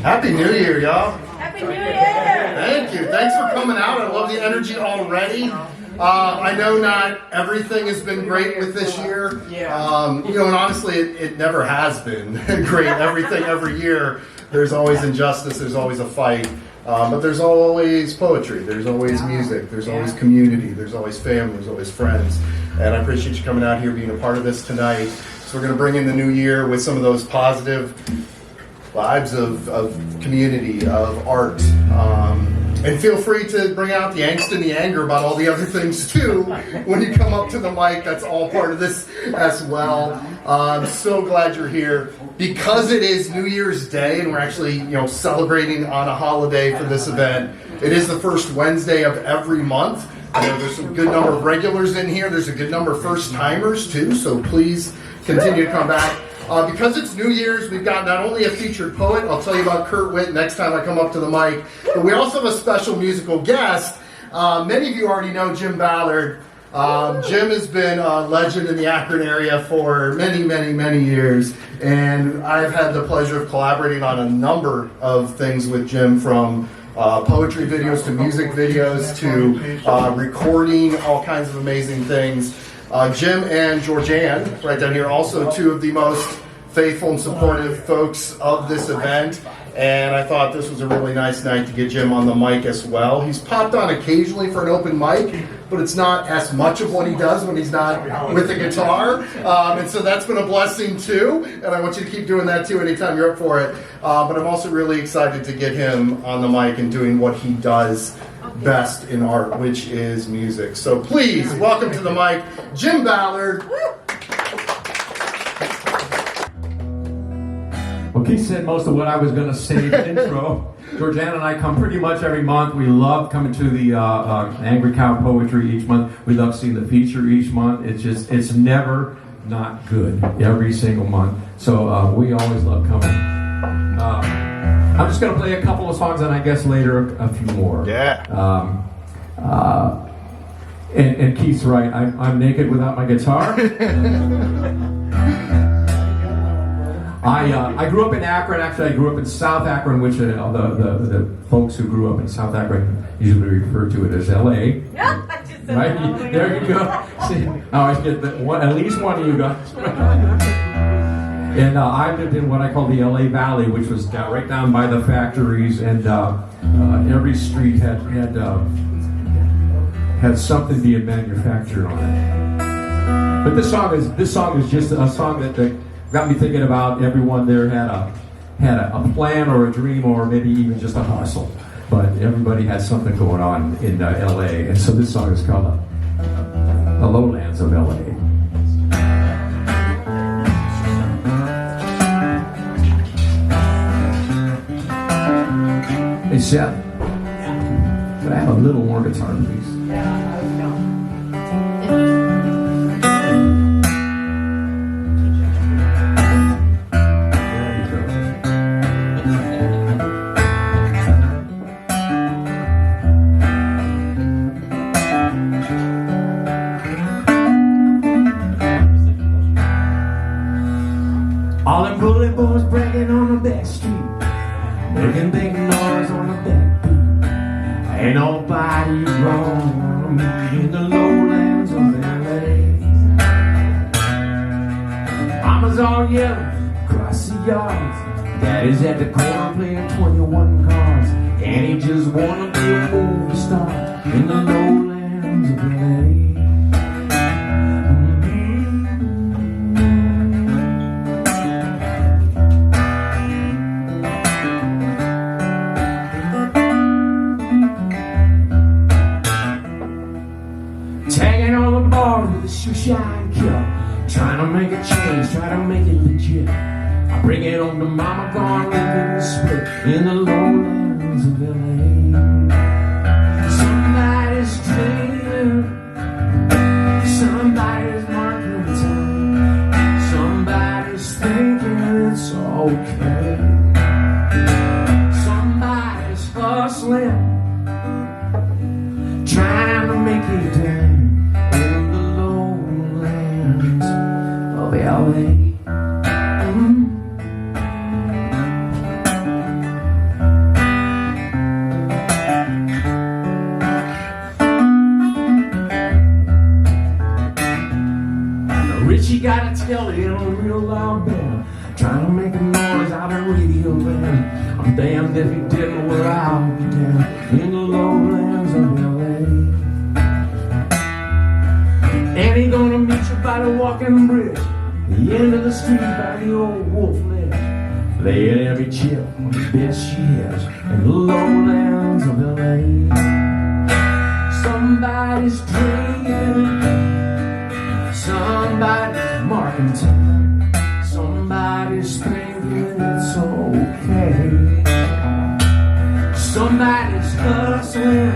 Happy New Year, y'all. Happy New Year! Thank you. Thanks for coming out. I love the energy already. I know not everything has been great with this year. And honestly, it never has been great. Everything every year, there's always injustice, there's always a fight. But there's always poetry, there's always music, there's always community, there's always family, there's always friends. And I appreciate you coming out here, being a part of this tonight. So we're going to bring in the new year with some of those positive vibes of community, of art. And feel free to bring out the angst and the anger about all the other things too when you come up to the mic. That's all part of this as well. I'm so glad you're here. Because it is New Year's Day and we're actually celebrating on a holiday for this event, it is the first Wednesday of every month. I know there's a good number of regulars in here. There's a good number of first-timers too, so please continue to come back. Because it's New Year's, we've got not only a featured poet, I'll tell you about Kurt Witt next time I come up to the mic, but we also have a special musical guest. Many of you already know Jim Ballard. Jim has been a legend in the Akron area for many, many, many years, and I've had the pleasure of collaborating on a number of things with Jim, from poetry videos to music videos to recording all kinds of amazing things. Jim and Georgianne, right down here, also two of the most faithful and supportive folks of this event. And I thought this was a really nice night to get Jim on the mic as well. He's popped on occasionally for an open mic, but it's not as much of what he does when he's not with the guitar. And so that's been a blessing too. And I want you to keep doing that too anytime you're up for it. But I'm also really excited to get him on the mic and doing what he does best in art, which is music. So please welcome to the mic, Jim Ballard. Well, Keith said most of what I was going to say in the intro. Georgianne and I come pretty much every month. We love coming to the Angry Cow Poetry each month. We love seeing the feature each month. It's never not good every single month. So we always love coming. I'm just going to play a couple of songs and I guess later a few more. Yeah. And Keith's right. I'm naked without my guitar. I grew up in Akron. Actually, I grew up in South Akron, which the folks who grew up in South Akron usually refer to it as L.A. Yeah, I just said Right? that. There you go. See, I always get at least one of you guys. And I lived in what I call the L.A. Valley, which was right down by the factories, and every street had something being manufactured on it. But this song is just a song that got me thinking about everyone there had a plan or a dream or maybe even just a hustle. But everybody had something going on in L.A. And so this song is called The Lowlands of L.A. Hey, Seth, could I have a little more guitar, please? All them bullet boys breaking on the back street, making big noise on the backbeat. Ain't nobody wrong in the lowlands of L.A. Mama's all yelling across the yards. Daddy's at the corner playing 21 cards. And he just wanna be a movie star in the lowlands of L.A. Shoe shine kill, trying to make a change, trying to make it legit. I bring it home to mama, gone living the split in the lowlands of L.A. Somebody's dreaming, somebody's marking time, somebody's thinking it's okay, somebody's hustling, trying to make it down. L.A. Kelly in a real loud band, trying to make a noise out of radio land. I'm damned if he didn't wear out again in the lowlands of L.A. And he gonna meet you by the walking bridge, the end of the street by the old wolf ledge, laying every chip on the best she has in the lowlands of L.A. Somebody's dreaming, somebody's marking time, somebody's thinking it's okay, somebody's hustling,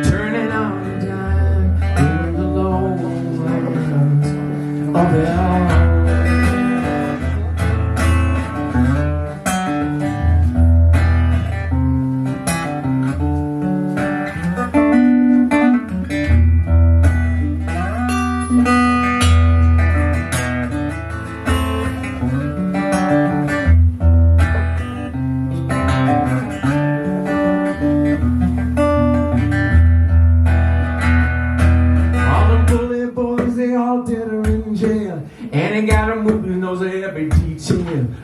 turning on a dime in the lowlands of L.A.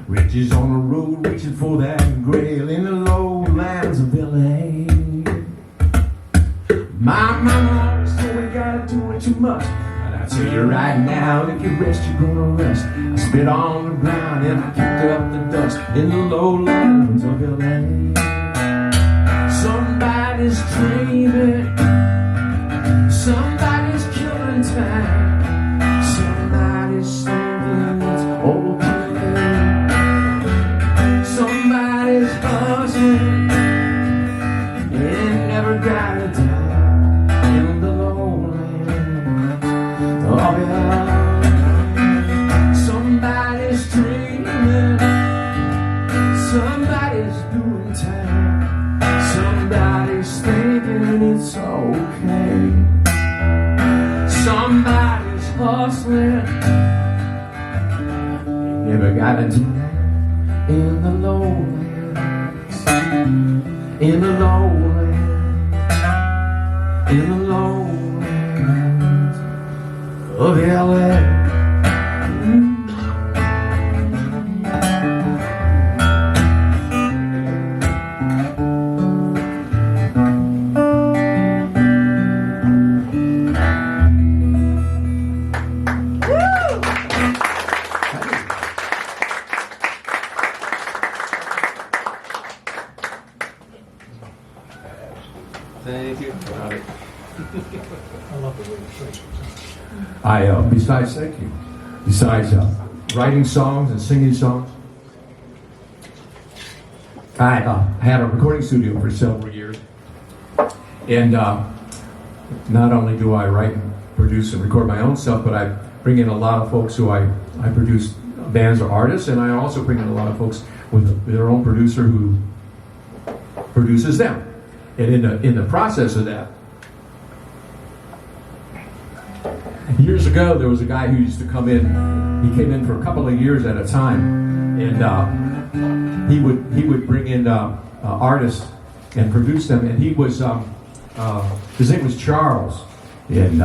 Riches on the road, reaching for that grail in the lowlands of L.A. My mama always told me gotta do it too much, and I tell you right now, if you rest, you're gonna rust. I spit on the ground and I kicked up the dust in the lowlands of L.A. Somebody's dreaming, somebody's killing time, somebody's thinking it's okay. Somebody's hustling and never got a dime in the lowlands of L.A. Somebody's dreaming, somebody's doing time, somebody's thinking it's okay, somebody's hustling, never got a dime in the lowlands, in the lowlands, in the lowlands of L.A. Thank you. Besides writing songs and singing songs, I had a recording studio for several years, and not only do I write and produce and record my own stuff, but I bring in a lot of folks who I produce bands or artists, and I also bring in a lot of folks with their own producer who produces them. And in the process of that, years ago, there was a guy who used to come in. He came in for a couple of years at a time, and he would bring in artists and produce them. And he was his name was Charles, and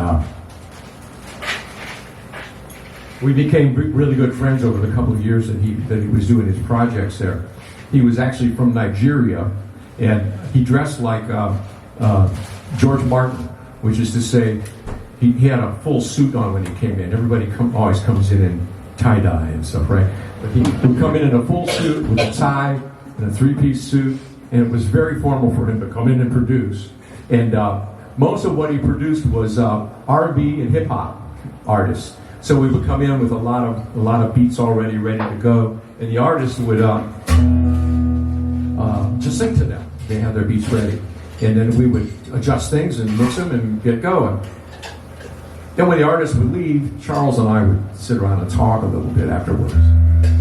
we became really good friends over the couple of years that he was doing his projects there. He was actually from Nigeria, and he dressed like George Martin, which is to say, he had a full suit on when he came in. Everybody always comes in tie-dye and stuff, right? But he would come in a full suit with a tie and a three-piece suit, and it was very formal for him to come in and produce. And most of what he produced was R&B and hip-hop artists. So we would come in with a lot of beats already ready to go, and the artists would just sing to them. They have their beats ready, and then we would adjust things and mix them and get going. Then when the artist would leave, Charles and I would sit around and talk a little bit afterwards.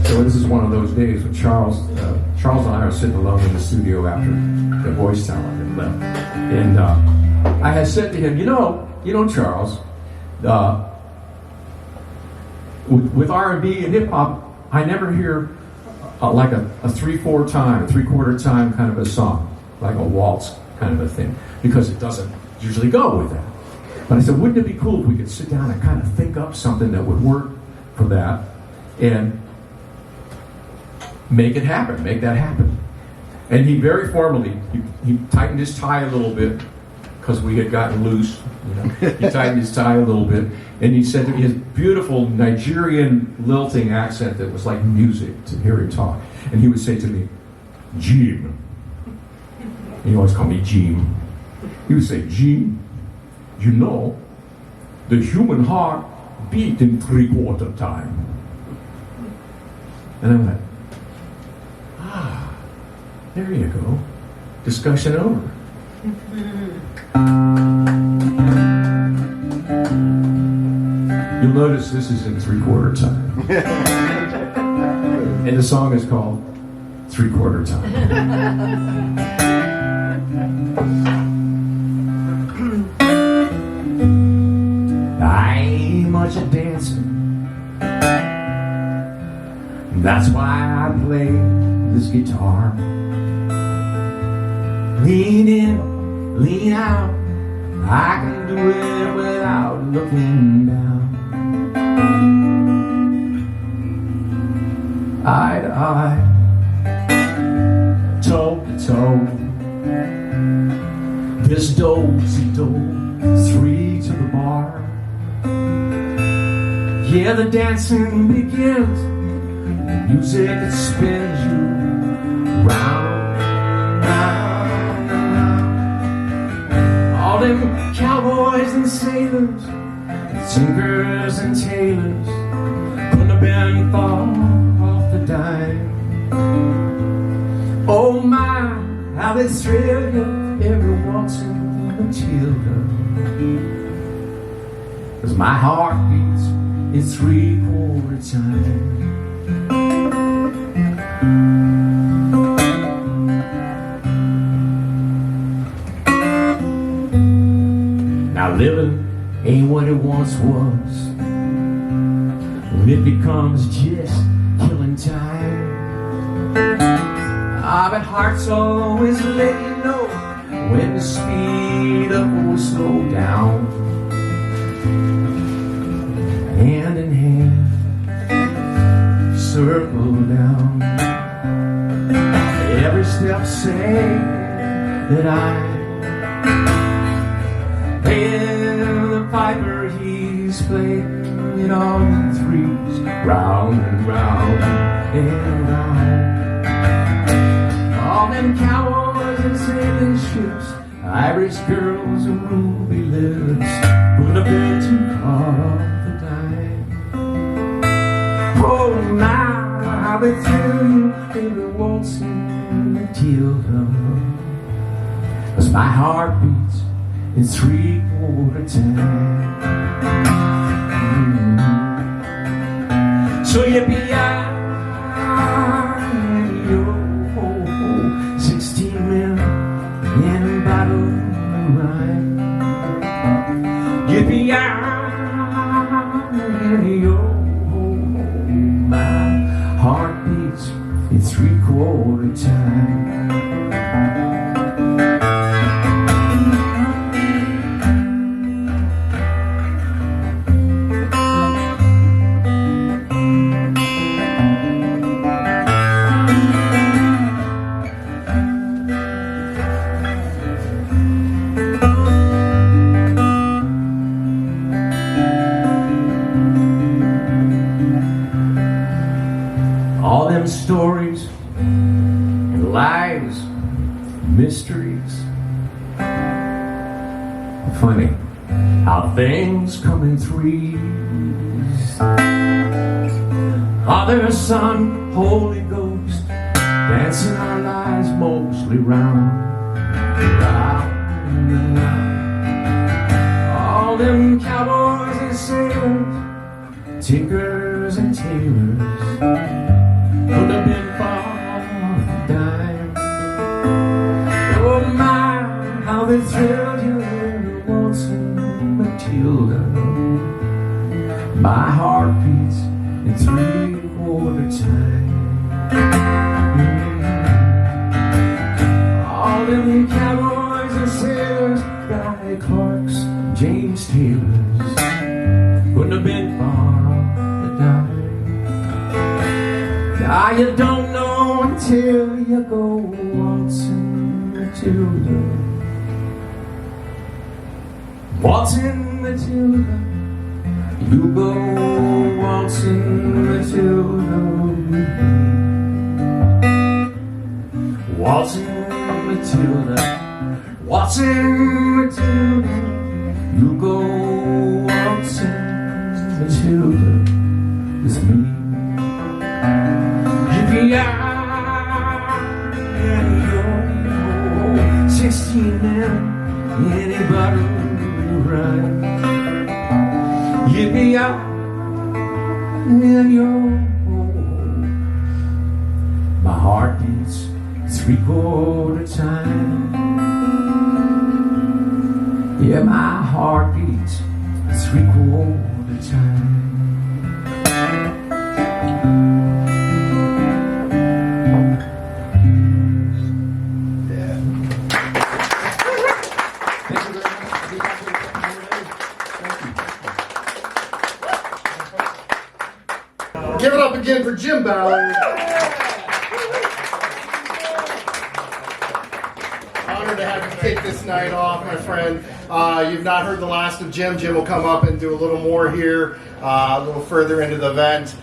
So this is one of those days when Charles and I are sitting alone in the studio after the voice talent had left. And I had said to him, you know, Charles, with R&B and hip hop, I never hear like a 3/4 time, 3/4 time kind of a song, like a waltz kind of a thing, because it doesn't usually go with that. But I said, wouldn't it be cool if we could sit down and kind of think up something that would work for that and make it happen, make that happen. And he very formally, he tightened his tie a little bit because we had gotten loose. You know? He tightened his tie a little bit, and he said to me, his beautiful Nigerian lilting accent that was like music to hear him talk. And he would say to me, Jim. He always called me Jim. He would say, Jim, you know, the human heart beat in 3/4 time. And I went, there you go. Discussion over. You'll notice this is in 3/4 time. And the song is called 3/4 time. I ain't much at dancing. That's why I play this guitar. Lean in, lean out. I can do it without looking down. Eye to eye, toe to toe. This do-si-do, 3 to the bar. Yeah, the dancing begins. Music that spins you round, round, round. All them cowboys and sailors, tinkers and tailors, couldn't have been far off the dime. Oh my, how they thrill you every waltzing Matilda. 'Cause my heart beats in 3/4 time. Now living ain't what it once was. When it becomes just killing time. But hearts always let you know when to speed up or slow down. Hand in hand, circle down. Every step say that I'm paying the piper. He's playing it all in threes, round and round and round. All them cowboys and sailing ships, Irish girls and ruby lips, would have been too far off the dime. Oh my, how they thrill you in the waltzing Matilda. 'Cause my heart beats in 3/4 time. So yippee-yi, yo, 16 men in battle and rhyme. Yippee-yi, yo, my heart beats in 3/4 time. Stories and lies, mysteries. Funny how things come in threes. Father, Son, Holy Ghost, dancing our lives mostly round, round and round. All them cowboys and sailors, tinkers and tailors, could have been far off the dime. Oh my, how they thrilled you in the waltzing Matilda. My heart beats in 3/4 time. All them cowboys and sailors, Guy Clarks, James Taylor. You don't know until you go waltzing Matilda. Waltzing Matilda. You go waltzing Matilda with me. Waltzing Matilda. Waltzing Matilda. You go waltzing Matilda with me. You're 16 now, anybody right? Yippee and you're my heart beats 3/4 time. Yeah, my heart beats 3/4 time. Give it up again for Jim Ballard. Honored to have you take this night off, my friend. You've not heard the last of Jim. Jim will come up and do a little more here, a little further into the event.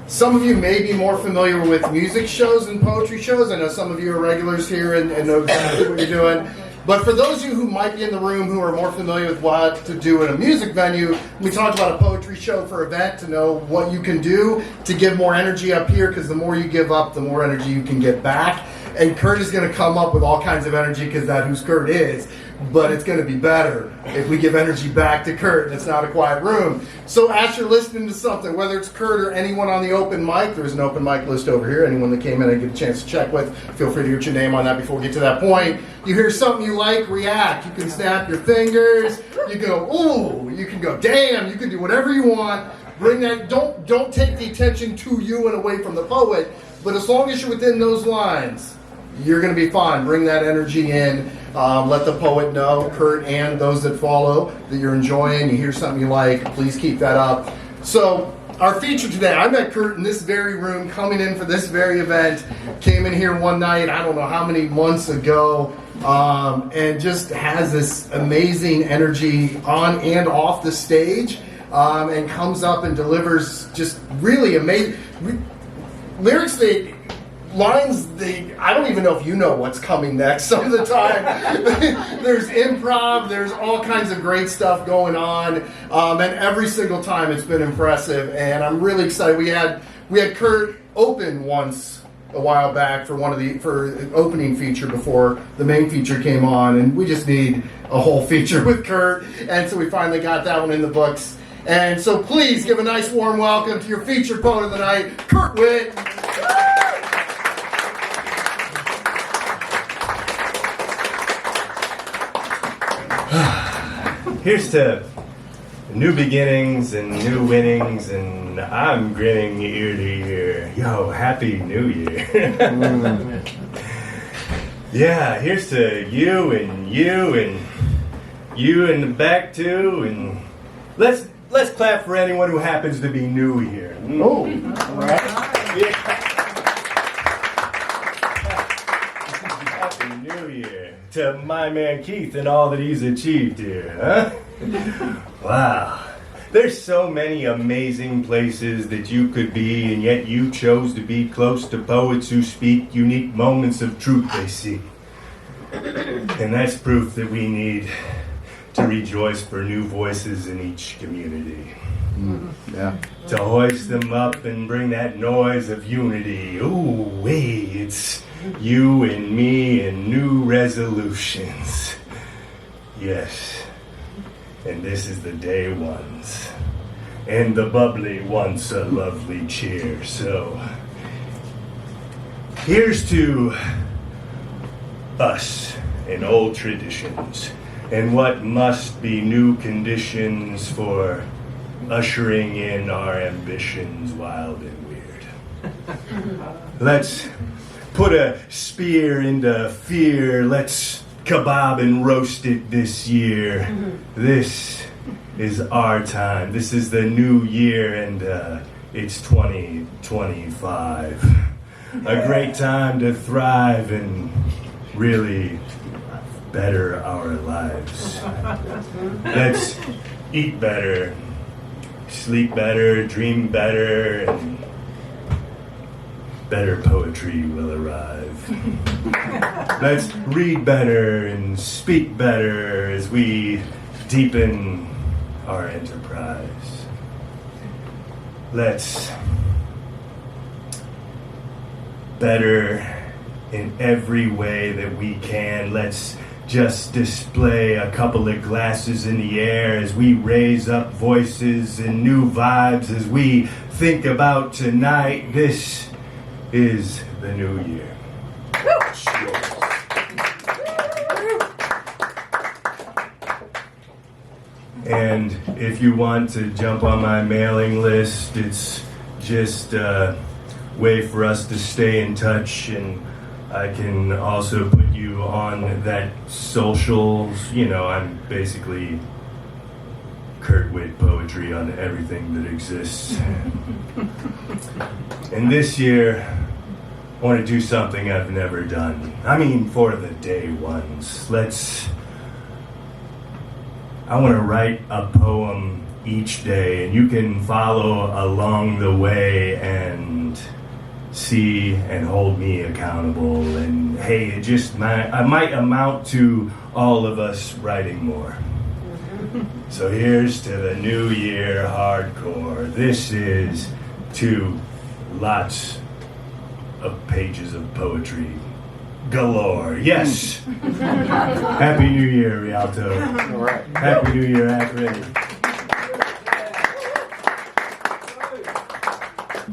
Some of you may be more familiar with music shows and poetry shows. I know some of you are regulars here and know exactly what you're doing. But for those of you who might be in the room who are more familiar with what to do in a music venue, we talked about a poetry show for event to know what you can do to give more energy up here, because the more you give up, the more energy you can get back. And Kurt is going to come up with all kinds of energy, because that's who Kurt is. But it's going to be better if we give energy back to Kurt and it's not a quiet room. So as you're listening to something, whether it's Kurt or anyone on the open mic, there's an open mic list over here. Anyone that came in and get a chance to check with, feel free to get your name on that before we get to that point. You hear something you like, react. You can snap your fingers. You go, ooh. You can go, damn. You can do whatever you want. Bring that. Don't take the attention to you and away from the poet. But as long as you're within those lines, you're going to be fine. Bring that energy in. Let the poet know, Kurt and those that follow, that you're enjoying. You hear something you like, please keep that up. So our feature today, I met Kurt in this very room, coming in for this very event. Came in here one night, I don't know how many months ago, and just has this amazing energy on and off the stage, and comes up and delivers just really amazing lyrics. Lines, I don't even know if you know what's coming next some of the time. There's improv, there's all kinds of great stuff going on, and every single time it's been impressive, and I'm really excited. We had Kurt open once a while back for an opening feature before the main feature came on, and we just need a whole feature with Kurt, and so we finally got that one in the books. And so please give a nice warm welcome to your featured poet of the night, Kurt Witt. Here's to new beginnings and new winnings, and I'm grinning ear to ear. Yo, Happy New Year. Yeah, here's to you and you and you in the back too, and let's clap for anyone who happens to be new here. Oh, all right. Yeah. Happy New Year to my man Keith and all that he's achieved here, huh? Wow. There's so many amazing places that you could be, and yet you chose to be close to poets who speak unique moments of truth they see. And that's proof that we need to rejoice for new voices in each community. Yeah. To hoist them up and bring that noise of unity. Ooh, wait, it's you and me and new resolutions. Yes. And this is the day ones. And the bubbly wants a lovely cheer. So, here's to us and old traditions, and what must be new conditions for ushering in our ambitions wild and weird. Let's put a spear into fear. Let's kebab and roast it this year. This is our time. This is the new year, and it's 2025. a great time to thrive and really better our lives. Let's eat better, sleep better, dream better, and better poetry will arrive. Let's read better and speak better as we deepen our enterprise. Let's better in every way that we can. Let's just display a couple of glasses in the air as we raise up voices and new vibes as we think about tonight. This is the new year. And if you want to jump on my mailing list, it's just a way for us to stay in touch, and I can also put you on that socials. You know, I'm basically Kurt Witt poetry on everything that exists. And this year, I want to do something I've never done. I mean, for the day ones. I want to write a poem each day, and you can follow along the way and see and hold me accountable. And hey, it just might amount to all of us writing more. So here's to the new year hardcore. This is to lots of pages of poetry galore. Yes. Happy New Year, Rialto. All right. Happy New Year, Akron.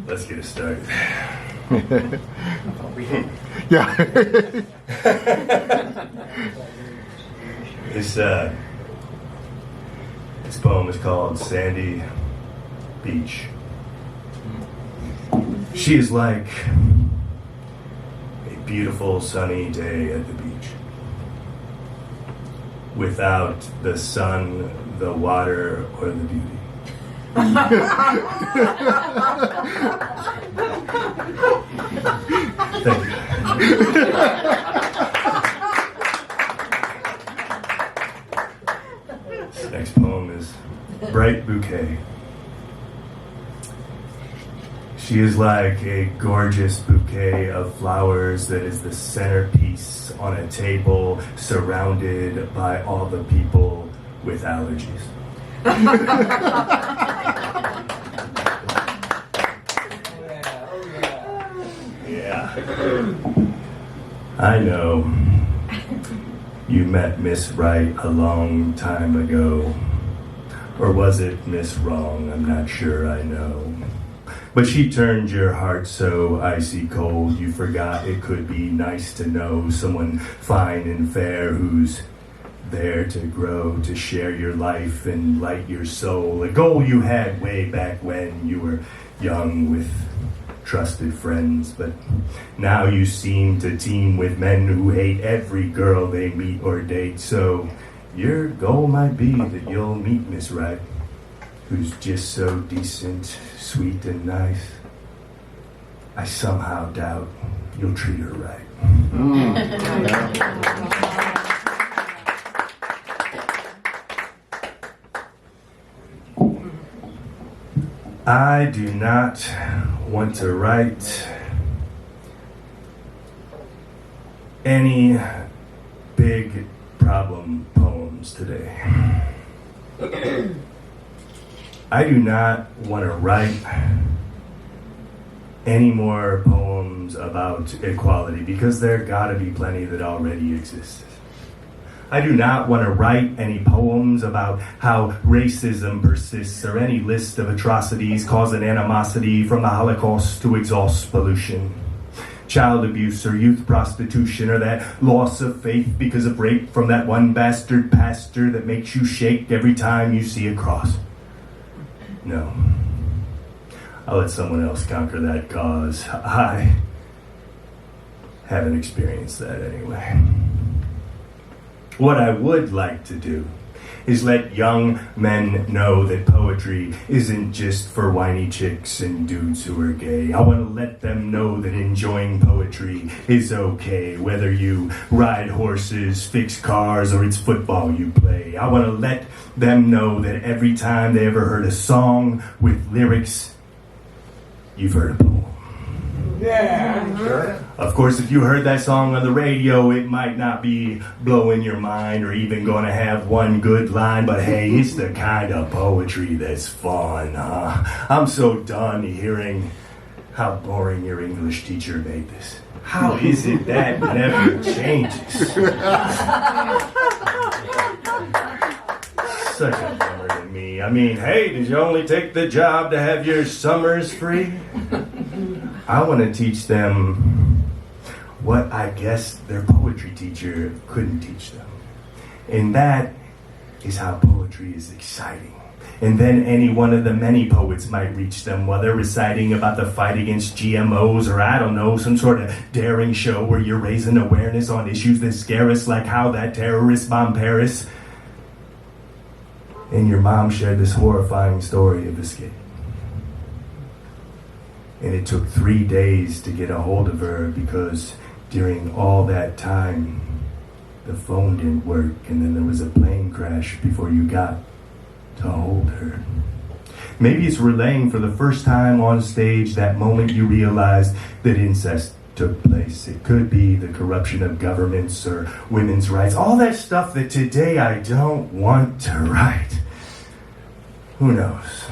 Let's get it started. Yeah. This poem is called Sandy Beach. She is like a beautiful sunny day at the beach. Without the sun, the water, or the beauty. Thank you. This next poem is Bright Bouquet. She is like a gorgeous bouquet of flowers that is the centerpiece on a table surrounded by all the people with allergies. Yeah. I know you met Miss Right a long time ago. Or was it Miss Wrong? I'm not sure I know. But she turned your heart so icy cold, you forgot it could be nice to know someone fine and fair who's there to grow, to share your life and light your soul. A goal you had way back when you were young with trusted friends, but now you seem to team with men who hate every girl they meet or date. So your goal might be that you'll meet Miss Right, who's just so decent, sweet, and nice. I somehow doubt you'll treat her right. I do not want to write any big problem poems today. I do not want to write any more poems about equality because there gotta be plenty that already exist. I do not want to write any poems about how racism persists or any list of atrocities causing animosity from the Holocaust to exhaust pollution, child abuse or youth prostitution, or that loss of faith because of rape from that one bastard pastor that makes you shake every time you see a cross. No. I'll let someone else conquer that cause. I haven't experienced that anyway. What I would like to do is let young men know that poetry isn't just for whiny chicks and dudes who are gay. I want to let them know that enjoying poetry is okay, whether you ride horses, fix cars, or it's football you play. I want to let them know that every time they ever heard a song with lyrics, you've heard a poem. Yeah, sure. Of course, if you heard that song on the radio, it might not be blowing your mind or even going to have one good line, but hey, it's the kind of poetry that's fun, huh? I'm so done hearing how boring your English teacher made this. How is it that never changes? Such a bummer to me. I mean, hey, did you only take the job to have your summers free? I want to teach them what I guess their poetry teacher couldn't teach them. And that is how poetry is exciting. And then any one of the many poets might reach them while they're reciting about the fight against GMOs, or I don't know, some sort of daring show where you're raising awareness on issues that scare us, like how that terrorist bombed Paris. And your mom shared this horrifying story of escape. And it took 3 days to get a hold of her because during all that time, the phone didn't work, and then there was a plane crash before you got to hold her. Maybe it's relaying for the first time on stage that moment you realized that incest took place. It could be the corruption of governments or women's rights, all that stuff that today I don't want to write. Who knows?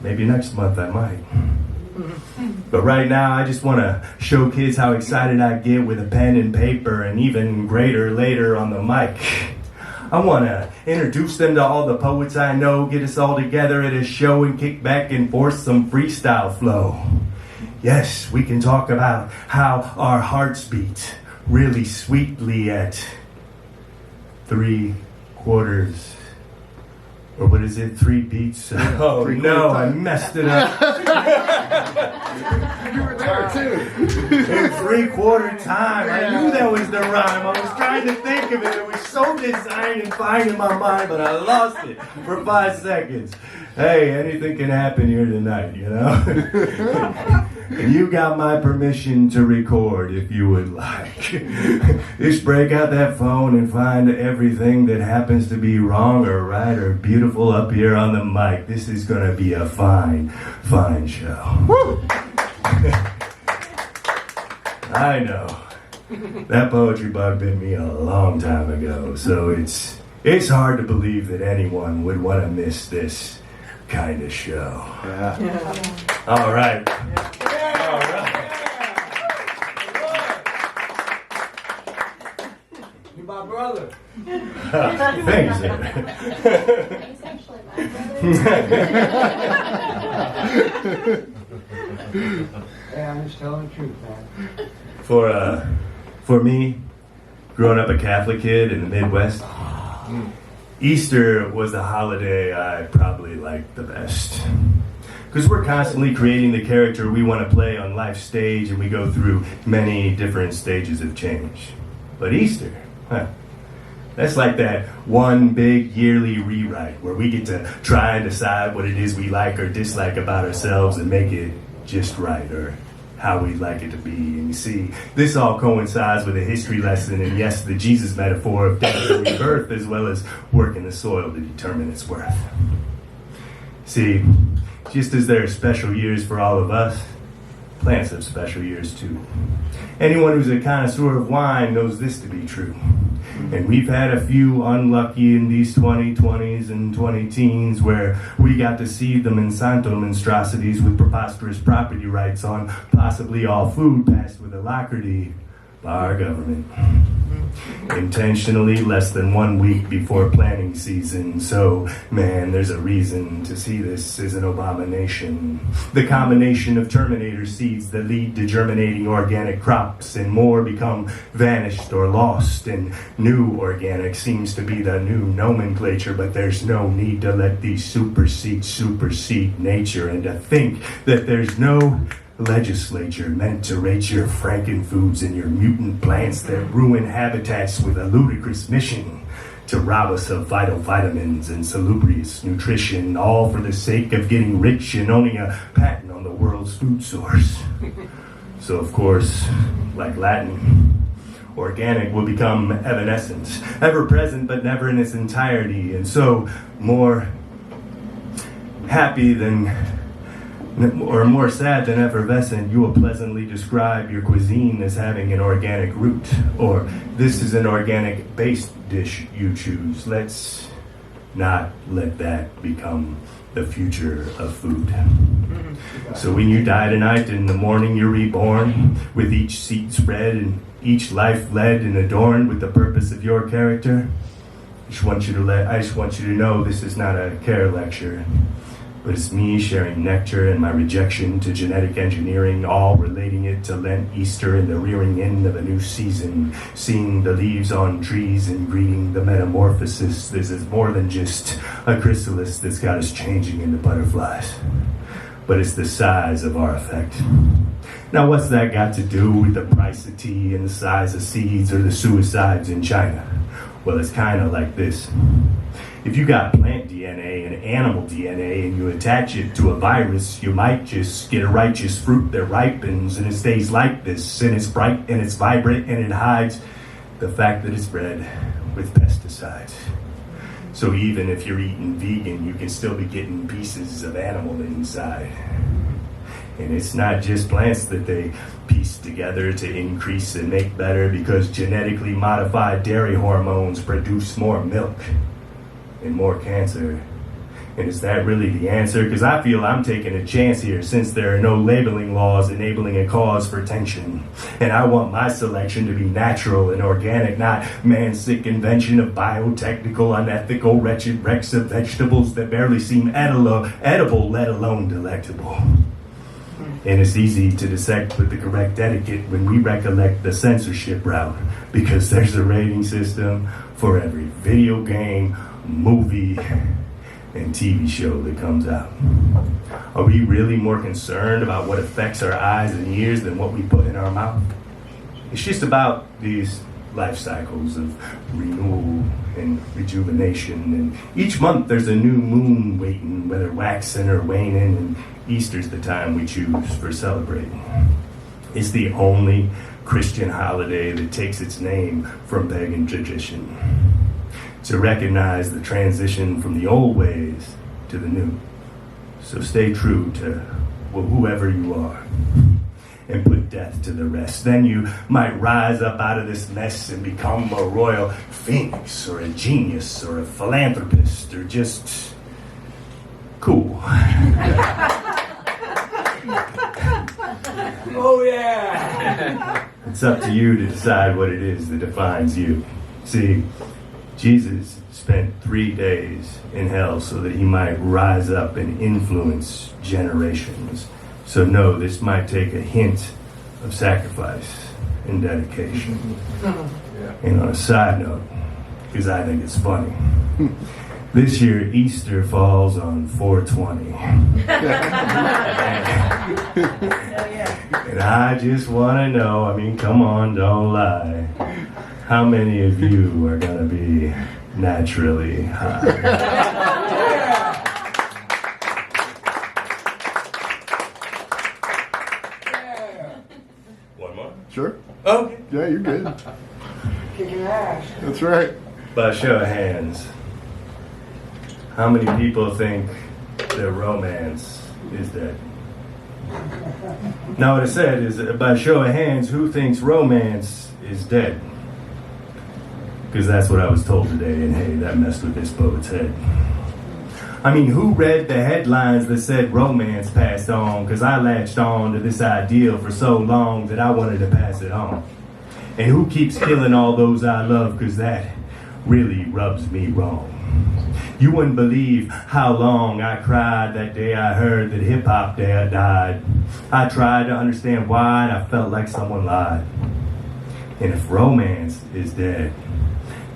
Maybe next month I might. But right now, I just want to show kids how excited I get with a pen and paper, and even greater later on the mic. I want to introduce them to all the poets I know, get us all together at a show and kick back and forth some freestyle flow. Yes, we can talk about how our hearts beat really sweetly at 3/4. Or what is it? 3 beats? Oh no, I messed it up. You were there too. In 3/4 time. I knew that was the rhyme. I was trying to think of it. It was so designed and fine in my mind, but I lost it for 5 seconds. Hey, anything can happen here tonight, you know? And you got my permission to record if you would like. Just break out that phone and find everything that happens to be wrong or right or beautiful up here on the mic. This is going to be a fine, fine show. Woo! I know. That poetry bug bit me a long time ago, so it's hard to believe that anyone would want to miss this kind of show. Yeah. All right. You're my brother. Thanks, Aaron. He's actually my brother. Hey, I'm just telling the truth, man. For me, growing up a Catholic kid in the Midwest, Easter was the holiday I probably liked the best. Because we're constantly creating the character we want to play on life's stage, and we go through many different stages of change. But Easter, that's like that one big yearly rewrite where we get to try and decide what it is we like or dislike about ourselves and make it just right, or how we'd like it to be. And you see, this all coincides with a history lesson, and yes, the Jesus metaphor of death and rebirth, as well as working the soil to determine its worth. See, just as there are special years for all of us, plants have special years too. Anyone who's a connoisseur of wine knows this to be true. And we've had a few unlucky in these 2020s and 20-teens where we got to see the Monsanto monstrosities with preposterous property rights on possibly all food passed with alacrity by our government. Intentionally less than 1 week before planting season. So, man, there's a reason to see this as an abomination. The combination of Terminator seeds that lead to germinating organic crops and more become vanished or lost, and new organic seems to be the new nomenclature, but there's no need to let these supersede nature, and to think that there's no legislature meant to rate your frankenfoods and your mutant plants that ruin habitats with a ludicrous mission to rob us of vital vitamins and salubrious nutrition, all for the sake of getting rich and owning a patent on the world's food source. So of course, like Latin, organic will become evanescence, ever present but never in its entirety, and so more happy than, or more sad than effervescent, you will pleasantly describe your cuisine as having an organic root, or this is an organic based dish you choose. Let's not let that become the future of food. So when you die tonight, in the morning you're reborn, with each seat spread and each life led and adorned with the purpose of your character. I just want you to know this is not a care lecture, but it's me sharing nectar and my rejection to genetic engineering, all relating it to Lent, Easter, and the rearing in of a new season, seeing the leaves on trees and greeting the metamorphosis. This is more than just a chrysalis that's got us changing into butterflies, but it's the size of our effect. Now, what's that got to do with the price of tea and the size of seeds or the suicides in China? Well, it's kind of like this. If you got plant DNA and animal DNA and you attach it to a virus, you might just get a righteous fruit that ripens and it stays like this, and it's bright and it's vibrant and it hides the fact that it's bred with pesticides. So even if you're eating vegan, you can still be getting pieces of animal inside. And it's not just plants that they piece together to increase and make better, because genetically modified dairy hormones produce more milk and more cancer. And is that really the answer? Because I feel I'm taking a chance here, since there are no labeling laws enabling a cause for tension. And I want my selection to be natural and organic, not man's sick invention of biotechnical, unethical, wretched wrecks of vegetables that barely seem edible, let alone delectable. And it's easy to dissect with the correct etiquette when we recollect the censorship route, because there's a rating system for every video game, movie, and TV show that comes out. Are we really more concerned about what affects our eyes and ears than what we put in our mouth? It's just about these life cycles of renewal and rejuvenation, and each month there's a new moon waiting, whether waxing or waning, and Easter's the time we choose for celebrating. It's the only Christian holiday that takes its name from pagan tradition, to recognize the transition from the old ways to the new. So stay true to whoever you are, and put death to the rest. Then you might rise up out of this mess and become a royal phoenix, or a genius, or a philanthropist, or just cool. Oh, yeah! It's up to you to decide what it is that defines you. See, Jesus spent 3 days in hell so that he might rise up and influence generations. So no, this might take a hint of sacrifice and dedication. And on a side note, because I think it's funny, this year Easter falls on 4/20. And I just want to know, I mean, come on, don't lie. How many of you are going to be naturally high? One more? Sure. Okay. Yeah, you're good. Kicking ass. That's right. By a show of hands, how many people think that romance is dead? Now what I said is, by a show of hands, who thinks romance is dead? Because that's what I was told today, and hey, that messed with this poet's head. I mean, who read the headlines that said romance passed on? Because I latched on to this ideal for so long that I wanted to pass it on. And who keeps killing all those I love? Because that really rubs me wrong. You wouldn't believe how long I cried that day I heard that hip-hop died. I tried to understand why, and I felt like someone lied. And if romance is dead,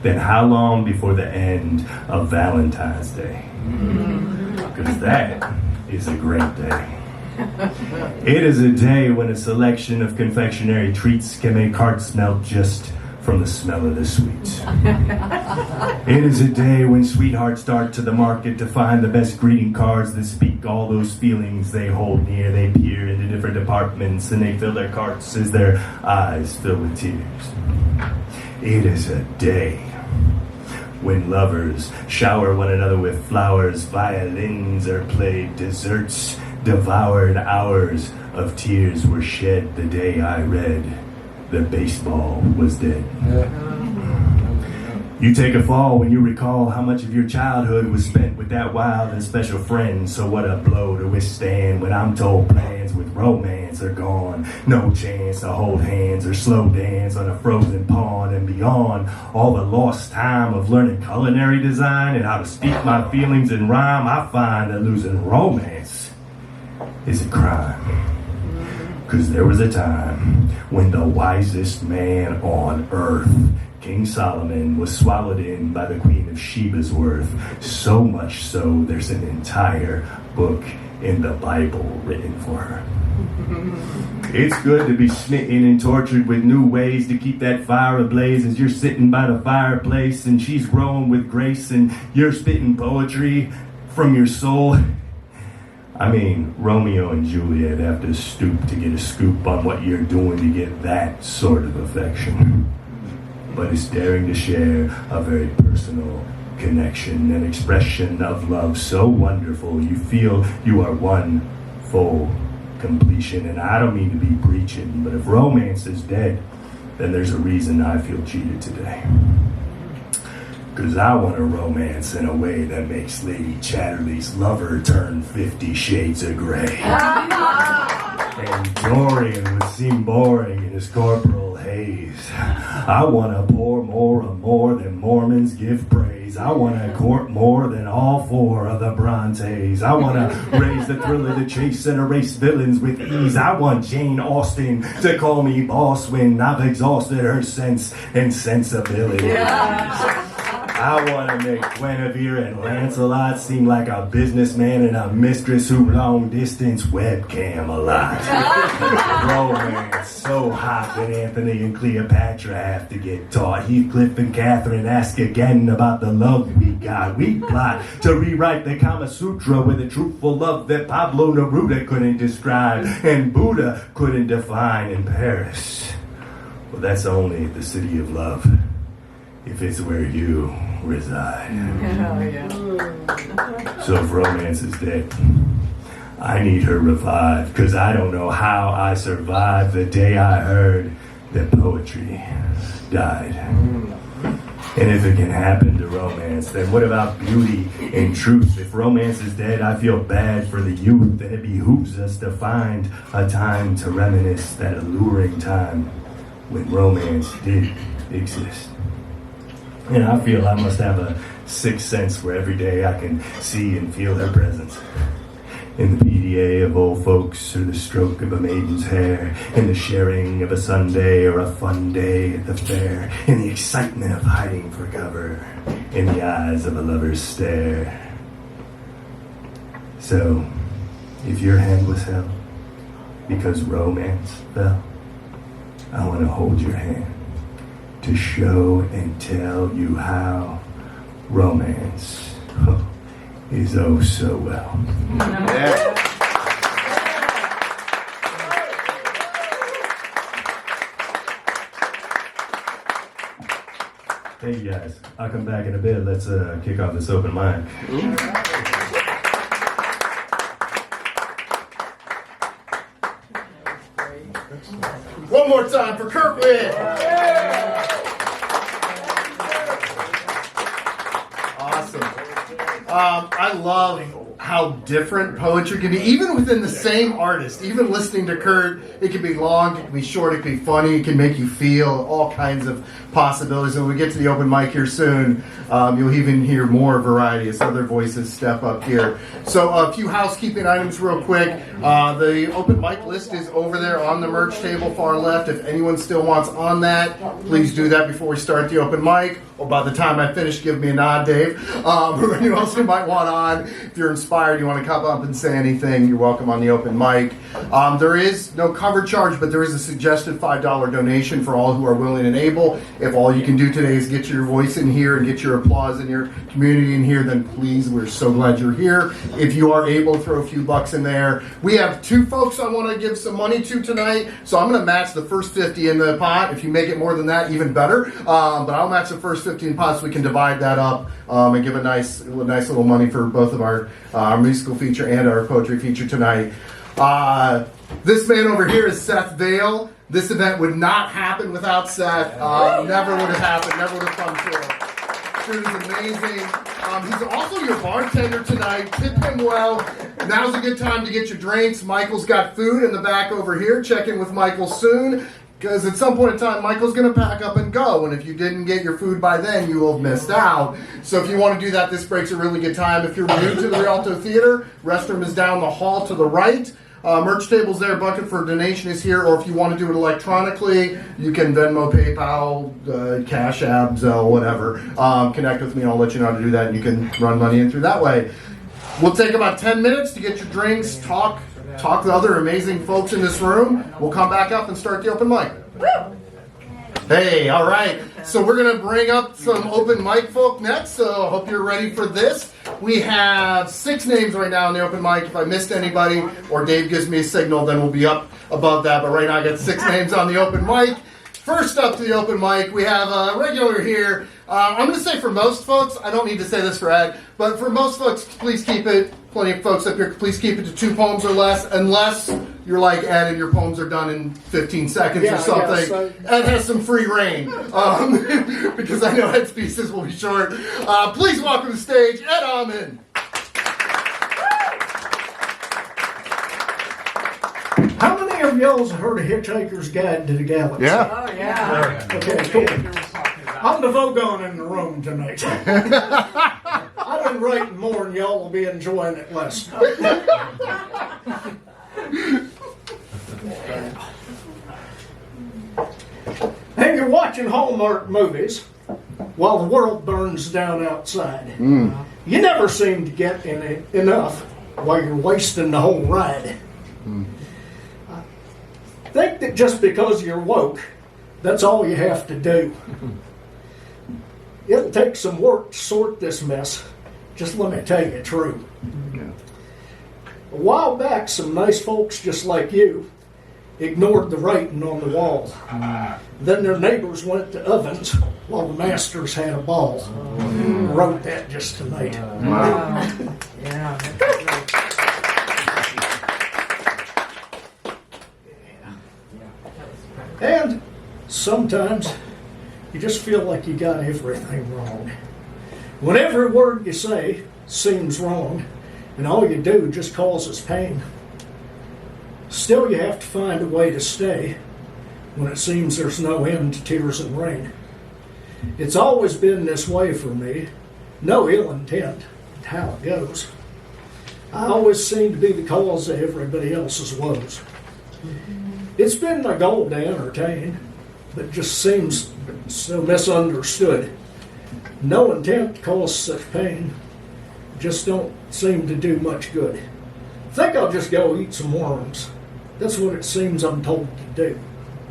then how long before the end of Valentine's Day? Because that is a great day. It is a day when a selection of confectionery treats can make hearts melt just from the smell of the sweets. It is a day when sweethearts start to the market to find the best greeting cards that speak all those feelings they hold near. They peer into different departments and they fill their carts as their eyes fill with tears. It is a day when lovers shower one another with flowers, violins are played, desserts devoured, hours of tears were shed the day I read that baseball was dead. You take a fall when you recall how much of your childhood was spent with that wild and special friend. So what a blow to withstand when I'm told plans with romance are gone. No chance to hold hands or slow dance on a frozen pond and beyond. All the lost time of learning culinary design and how to speak my feelings in rhyme, I find that losing romance is a crime. 'Cause there was a time when the wisest man on earth, King Solomon, was swallowed in by the Queen of Sheba's worth. So much so, there's an entire book in the Bible written for her. It's good to be smitten and tortured with new ways to keep that fire ablaze as you're sitting by the fireplace and she's growing with grace and you're spitting poetry from your soul. I mean, Romeo and Juliet have to stoop to get a scoop on what you're doing to get that sort of affection. But it's daring to share a very personal connection, an expression of love so wonderful you feel you are one full completion. And I don't mean to be preaching, but if romance is dead, then there's a reason I feel cheated today. 'Cause I want a romance in a way that makes Lady Chatterley's lover turn 50 shades of gray. And Dorian would seem boring in his corporal haze. I want to pour more and more than Mormons give praise. I want to court more than all four of the Brontes. I want to raise the thrill of the chase and erase villains with ease. I want Jane Austen to call me boss when I've exhausted her sense and sensibility. I want to make Guinevere and Lancelot seem like a businessman and a mistress who long distance webcam a lot. Romance so hot that Anthony and Cleopatra have to get taught. Heathcliff and Catherine ask again about the love we got. We plot to rewrite the Kama Sutra with a truthful love that Pablo Neruda couldn't describe and Buddha couldn't define in Paris. Well, that's only the city of love, if it's where you reside. So if romance is dead, I need her revived, 'cause I don't know how I survived the day I heard that poetry died. And if it can happen to romance, then what about beauty and truth? If romance is dead, I feel bad for the youth, and it behooves us to find a time to reminisce that alluring time when romance did exist. And I feel I must have a sixth sense where every day I can see and feel her presence. In the PDA of old folks, or the stroke of a maiden's hair, in the sharing of a Sunday or a fun day at the fair, in the excitement of hiding for cover, in the eyes of a lover's stare. So, if your hand was held because romance fell, I want to hold your hand to show and tell you how romance is oh so well. Yeah. Hey you guys, I'll come back in a bit. Let's kick off this open mic. One more time for Kurt Witt. Awesome. I love how different poetry can be, even within the same artist. Even listening to Kurt, it can be long, it can be short, it can be funny, it can make you feel all kinds of possibilities. And when we get to the open mic here soon, you'll even hear more variety as other voices step up here. So a few housekeeping items real quick. The open mic list is over there on the merch table far left. If anyone still wants on that, please do that before we start the open mic. Or by the time I finish, give me a nod, Dave. Or anyone else who might want on. If you're inspired inspired, you want to come up and say anything, you're welcome on the open mic. There is no cover charge, but there is a suggested $5 donation for all who are willing and able. If all you can do today is get your voice in here and get your applause in your community in here, then please, we're so glad you're here. If you are able to throw a few bucks in there. We have 2 folks I want to give some money to tonight, so I'm going to match the first 50 in the pot. If you make it more than that, even better. But I'll match the first 50 in pots so we can divide that up and give a nice little money for both of our musical feature and our poetry feature tonight. This man over here is Seth Vale. This event would not happen without Seth. Never would have happened. Never would have come true. Dude is amazing. He's also your bartender tonight. Tip him well. Now's a good time to get your drinks. Michael's got food in the back over here. Check in with Michael soon, because at some point in time, Michael's going to pack up and go. And if you didn't get your food by then, you will have missed out. So if you want to do that, this break's a really good time. If you're new to the Rialto Theater, restroom is down the hall to the right. Merch table's there, bucket for donation is here, or if you want to do it electronically, you can Venmo, PayPal, Cash App, Zelle, whatever. Connect with me and I'll let you know how to do that, and you can run money in through that way. We'll take about 10 minutes to get your drinks, talk to other amazing folks in this room. We'll come back up and start the open mic. Hey, all right. So we're going to bring up some open mic folk next, so I hope you're ready for this. We have 6 names right now in the open mic. If I missed anybody or Dave gives me a signal, then we'll be up above that. But right now I got 6 names on the open mic. First up to the open mic, we have a regular here. I'm going to say for most folks, I don't need to say this for Ed, but for most folks, please keep it, plenty of folks up here, please keep it to 2 poems or less, unless you're like Ed and your poems are done in 15 seconds or something. So Ed has some free reign, because I know Ed's pieces will be short. Please welcome to the stage, Ed Amann. How many of y'all's heard of Hitchhiker's Guide to the Galaxy? Yeah. Oh, yeah. Okay, cool. I'm the Vogon in the room tonight. I've been writing more and y'all will be enjoying it less. And you're watching Hallmark movies while the world burns down outside. You never seem to get in it enough while you're wasting the whole ride. Think that just because you're woke, that's all you have to do. It'll take some work to sort this mess. Just let me tell you true. A while back, some nice folks just like you ignored the writing on the wall. Then their neighbors went to ovens while the masters had a ball. Wrote that just tonight. Yeah. And sometimes you just feel like you got everything wrong. When every word you say seems wrong, and all you do just causes pain. Still, you have to find a way to stay when it seems there's no end to tears and rain. It's always been this way for me, no ill intent, and how it goes. I always seem to be the cause of everybody else's woes. It's been my goal to entertain, but just seems so misunderstood. No intent to cause such pain, just don't seem to do much good. Think I'll just go eat some worms. That's what it seems I'm told to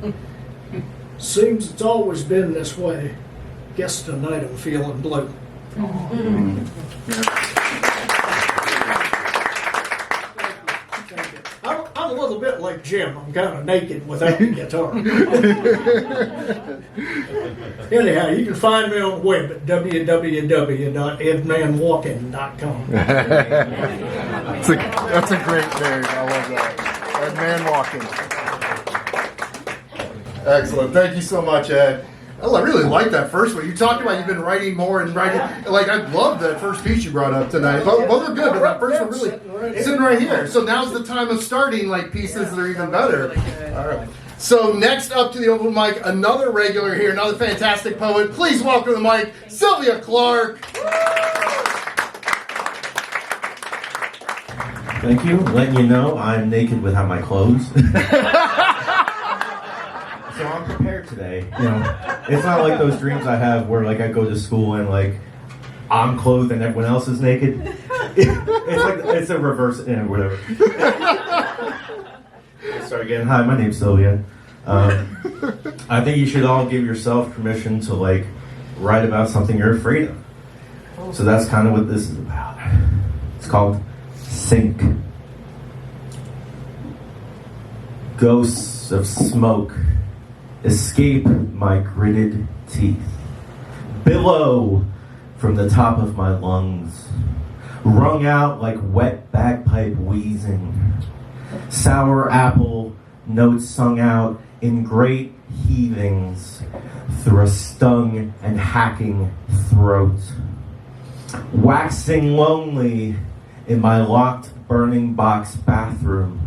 do. Seems it's always been this way. Guess tonight I'm feeling blue. I'm a little bit like Jim. I'm kind of naked without the guitar. Anyhow, you can find me on the web at www.edmanwalking.com. That's a great name. I love that. Ed Man Walking. Excellent. Thank you so much, Ed. Oh, I really like that first one. You talked about you've been writing more and writing. Like, I love that first piece you brought up tonight. Both are good, but that first one really sitting right here. So now's the time of starting like pieces that are even better. All right. So next up to the open mic, another regular here, another fantastic poet. Please welcome to the mic, Sylvia Clark. Thank you. Letting you know I'm naked without my clothes. So I'm prepared today. You know, it's not like those dreams I have where like I go to school and like I'm clothed and everyone else is naked. It's a reverse, whatever. Start again. Hi, my name's Sylvia. I think you should all give yourself permission to write about something you're afraid of. So that's kind of what this is about. It's called Sink. Ghosts of smoke escape my gritted teeth. Billow from the top of my lungs, wrung out like wet bagpipe wheezing. Sour apple notes sung out in great heavings through a stung and hacking throat. Waxing lonely in my locked burning box bathroom,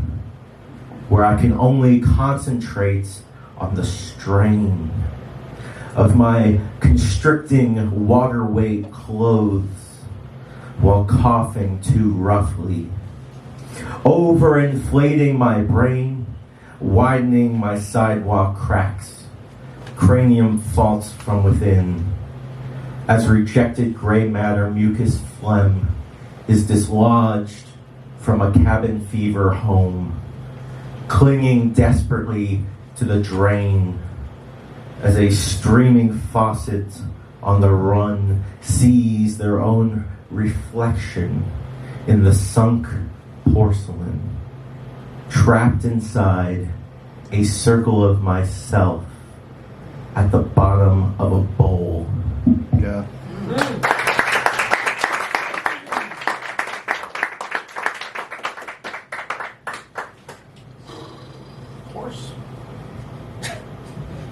where I can only concentrate on the strain of my constricting water-weight clothes while coughing too roughly, overinflating my brain, widening my sidewalk cracks, cranium faults from within, as rejected gray matter mucus phlegm is dislodged from a cabin fever home, clinging desperately to the drain as a streaming faucet on the run sees their own reflection in the sunk porcelain, trapped inside a circle of myself at the bottom of a bowl. Yeah.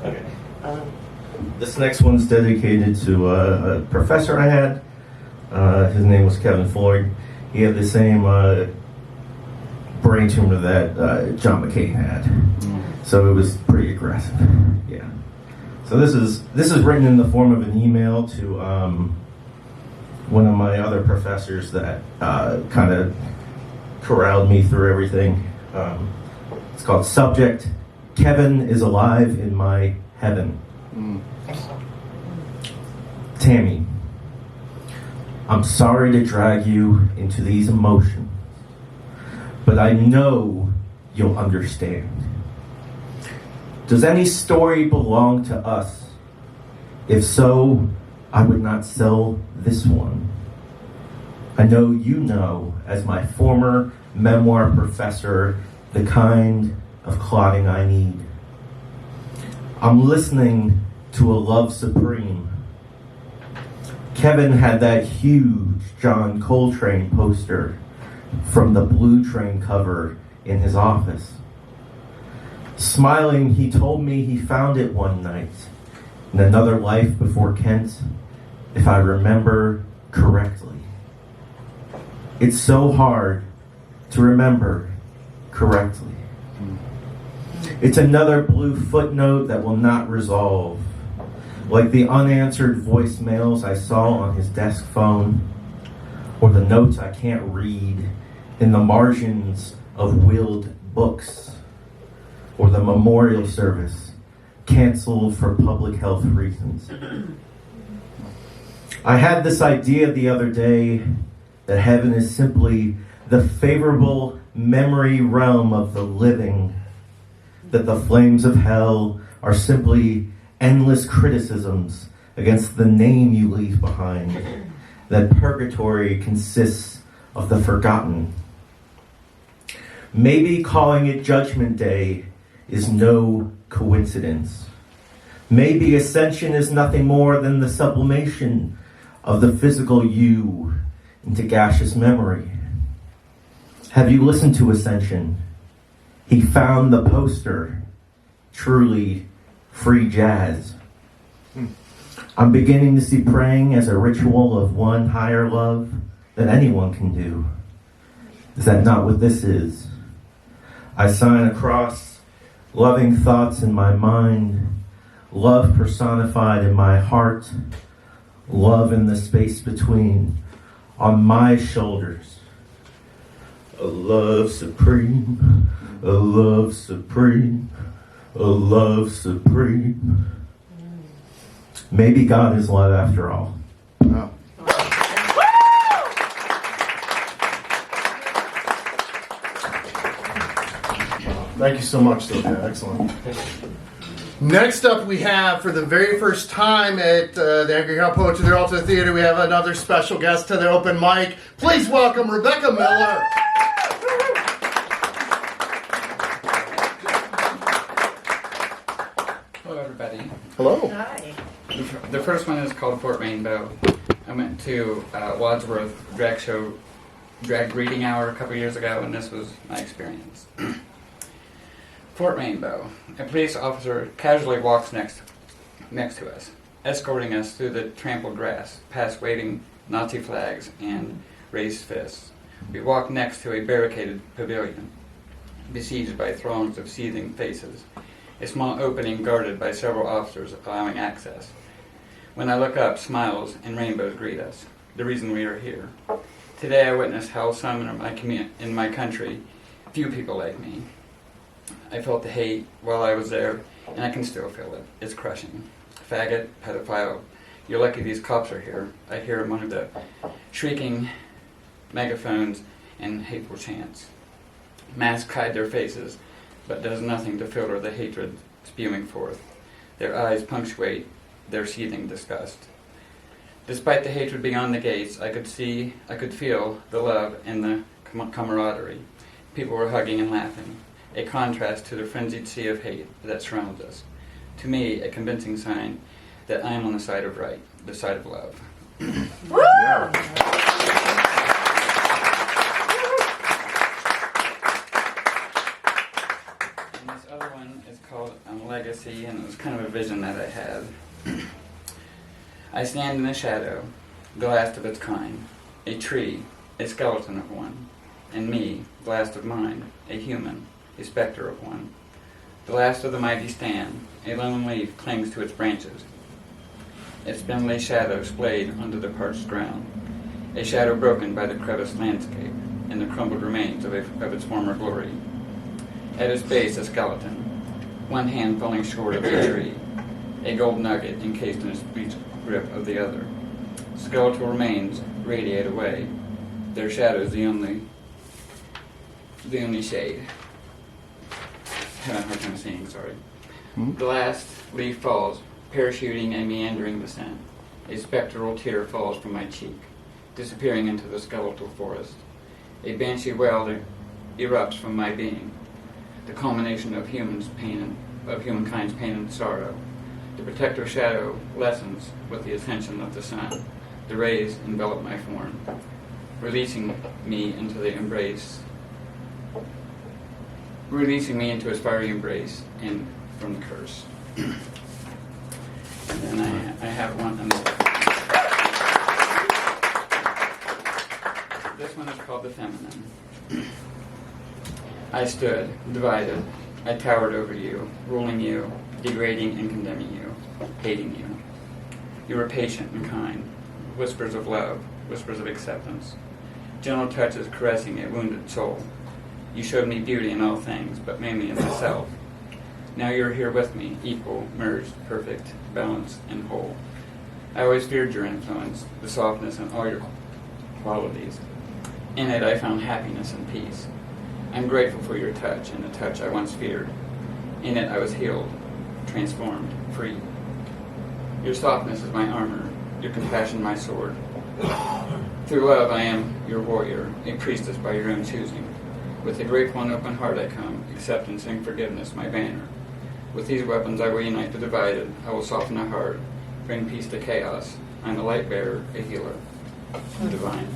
Okay. This next one's dedicated to a professor I had. His name was Kevin Floyd. He had the same brain tumor that John McCain had, so it was pretty aggressive. Yeah. So this is written in the form of an email to one of my other professors that kind of corralled me through everything. It's called Subject: Kevin is alive in my heaven. Tammy, I'm sorry to drag you into these emotions, but I know you'll understand. Does any story belong to us? If so, I would not sell this one. I know you know, as my former memoir professor, the kind of clotting I need. I'm listening to a love supreme. Kevin had that huge John Coltrane poster from the Blue Train cover in his office. Smiling, he told me he found it one night in another life before Kent, if I remember correctly. It's so hard to remember correctly. It's another blue footnote that will not resolve, like the unanswered voicemails I saw on his desk phone, or the notes I can't read in the margins of willed books, or the memorial service canceled for public health reasons. I had this idea the other day that heaven is simply the favorable memory realm of the living, that the flames of hell are simply endless criticisms against the name you leave behind, that purgatory consists of the forgotten. Maybe calling it Judgment Day is no coincidence. Maybe ascension is nothing more than the sublimation of the physical you into gaseous memory. Have you listened to Ascension? He found the poster, truly free jazz. I'm beginning to see praying as a ritual of one higher love that anyone can do. Is that not what this is? I sign a cross, loving thoughts in my mind, love personified in my heart, love in the space between, on my shoulders. A love supreme, a love supreme, a love supreme. Maybe God is love after all. Wow. Thank you so much, Sylvia. Excellent. Next up, we have, for the very first time at the Angry Cow Poetry Rialto Theater, we have another special guest to the open mic. Please welcome Rebekah Miller. Hello, everybody. Hello. Hi. The first one is called Fort Rainbow. I went to Wadsworth drag reading hour a couple years ago, and this was my experience. Fort Rainbow. A police officer casually walks next to us, escorting us through the trampled grass, past waving Nazi flags and raised fists. We walk next to a barricaded pavilion, besieged by throngs of seething faces, a small opening guarded by several officers allowing access. When I look up, smiles and rainbows greet us, the reason we are here. Today I witnessed how some in my country, few people like me. I felt the hate while I was there, and I can still feel it. It's crushing. Faggot, pedophile, you're lucky these cops are here. I hear among the shrieking megaphones and hateful chants. Masks hide their faces, but does nothing to filter the hatred spewing forth. Their eyes punctuate their seething disgust. Despite the hatred beyond the gates, I could feel the love and the camaraderie. People were hugging and laughing, a contrast to the frenzied sea of hate that surrounds us. To me, a convincing sign that I am on the side of right, the side of love. Yeah. And this other one is called Legacy, and it was kind of a vision that I had. I stand in the shadow, the last of its kind, a tree, a skeleton of one, and me, the last of mine, a human, a specter of one. The last of the mighty stand, a lone leaf clings to its branches, its spindly shadow splayed onto the parched ground, a shadow broken by the creviced landscape and the crumbled remains of its former glory. At its base, a skeleton, one hand falling short of the tree, a gold nugget encased in its grip of the other. Skeletal remains radiate away, their shadows the only shade. Having a hard time seeing, sorry. The last leaf falls, parachuting a meandering descent. A spectral tear falls from my cheek, disappearing into the skeletal forest. A banshee wail erupts from my being, the culmination of humankind's pain and sorrow. The protector shadow lessens with the ascension of the sun. The rays envelop my form, releasing me into its fiery embrace and from the curse. And then I have one. This one is called The Feminine. I stood, divided. I towered over you, ruling you, degrading and condemning you, hating you. You were patient and kind, whispers of love, whispers of acceptance, gentle touches caressing a wounded soul. You showed me beauty in all things, but mainly in myself. Now you're here with me, equal, merged, perfect, balanced, and whole. I always feared your influence, the softness and all your qualities. In it I found happiness and peace. I'm grateful for your touch and the touch I once feared. In it I was healed, transformed, free. Your softness is my armor, your compassion my sword. Through love I am your warrior, a priestess by your own choosing. With a grateful and open heart I come, acceptance and forgiveness my banner. With these weapons I will unite the divided, I will soften the heart, bring peace to chaos. I'm a light bearer, a healer, divine.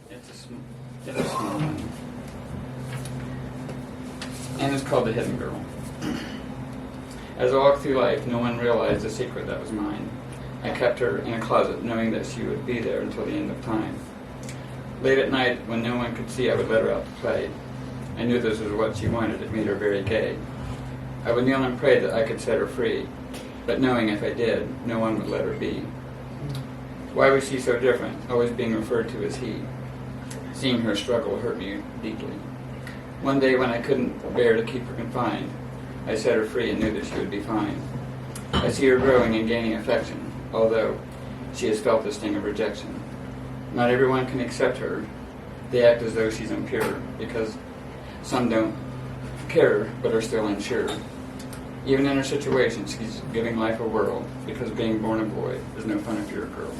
It's a small one. And it's called The Hidden Girl. As I walked through life, no one realized the secret that was mine. I kept her in a closet, knowing that she would be there until the end of time. Late at night, when no one could see, I would let her out to play. I knew this was what she wanted. It made her very gay. I would kneel and pray that I could set her free, but knowing if I did, no one would let her be. Why was she so different, always being referred to as he? Seeing her struggle hurt me deeply. One day when I couldn't bear to keep her confined, I set her free and knew that she would be fine. I see her growing and gaining affection, although she has felt the sting of rejection. Not everyone can accept her. They act as though she's impure, because some don't care but are still unsure. Even in her situation, she's giving life a whirl, because being born a boy is no fun if you're a girl.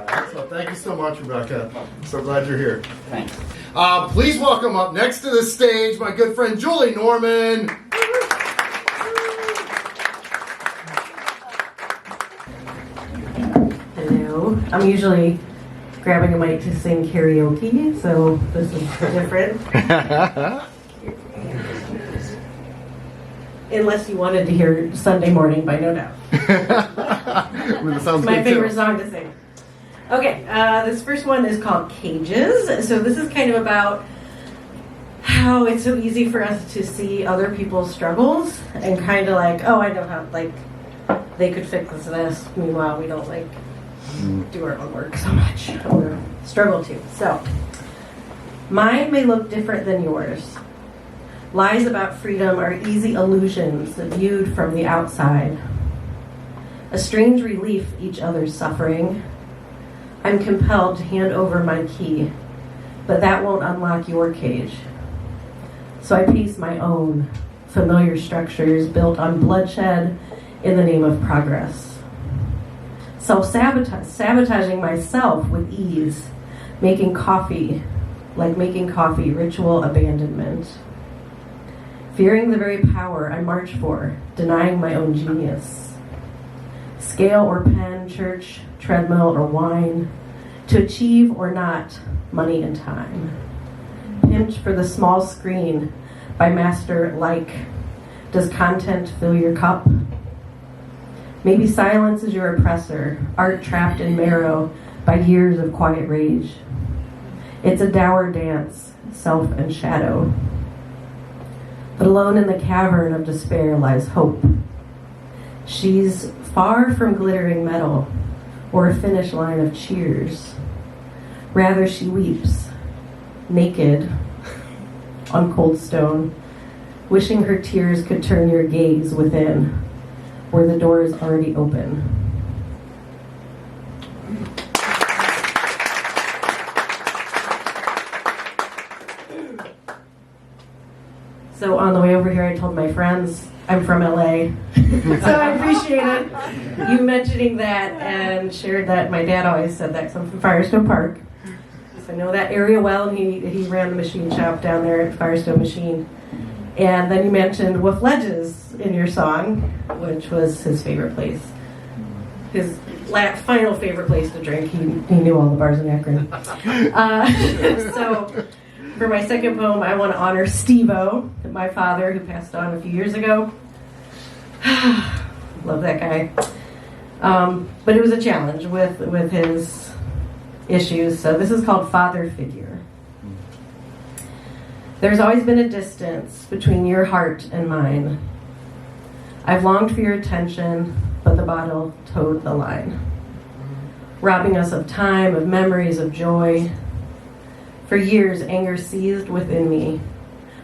Excellent. Thank you so much, Rebekah. So glad you're here. Thanks. Please welcome up next to the stage my good friend Julie Norman. Hello. I'm usually grabbing a mic to sing karaoke, so this is different. Unless you wanted to hear Sunday Morning by No Doubt. Sounds My good favorite too. song to sing. Okay, this first one is called Cages. So this is kind of about how it's so easy for us to see other people's struggles and kind of like, oh, I know how, like, they could fix this. Meanwhile, we don't, like, do our own work so much or struggle to. So, mine may look different than yours. Lies about freedom are easy illusions viewed from the outside. A strange relief each other's suffering. I'm compelled to hand over my key, but that won't unlock your cage. So I pace my own familiar structures built on bloodshed in the name of progress. Sabotaging myself with ease, making coffee, ritual abandonment. Fearing the very power I march for, denying my own genius. Scale or pen, church, treadmill or wine, to achieve or not, money and time. Pimped for the small screen by master like, does content fill your cup? Maybe silence is your oppressor, art trapped in marrow by years of quiet rage. It's a dour dance, self and shadow. But alone in the cavern of despair lies hope. She's far from glittering metal or a finish line of cheers. Rather, she weeps, naked, on cold stone, wishing her tears could turn your gaze within, where the door is already open. So on the way over here, I told my friends I'm from LA. So I appreciate it. You mentioning that and shared that. My dad always said that because I'm from Firestone Park. So I know that area well, and he ran the machine shop down there at Firestone Machine. And then you mentioned Wolf Ledges in your song, which was his favorite place. His final favorite place to drink. He knew all the bars in Akron. So for my second poem, I want to honor Steve-O, my father, who passed on a few years ago. Love that guy. But it was a challenge with his issues. So this is called Father Figure. There's always been a distance between your heart and mine. I've longed for your attention, but the bottle towed the line, robbing us of time, of memories, of joy. For years, anger seized within me,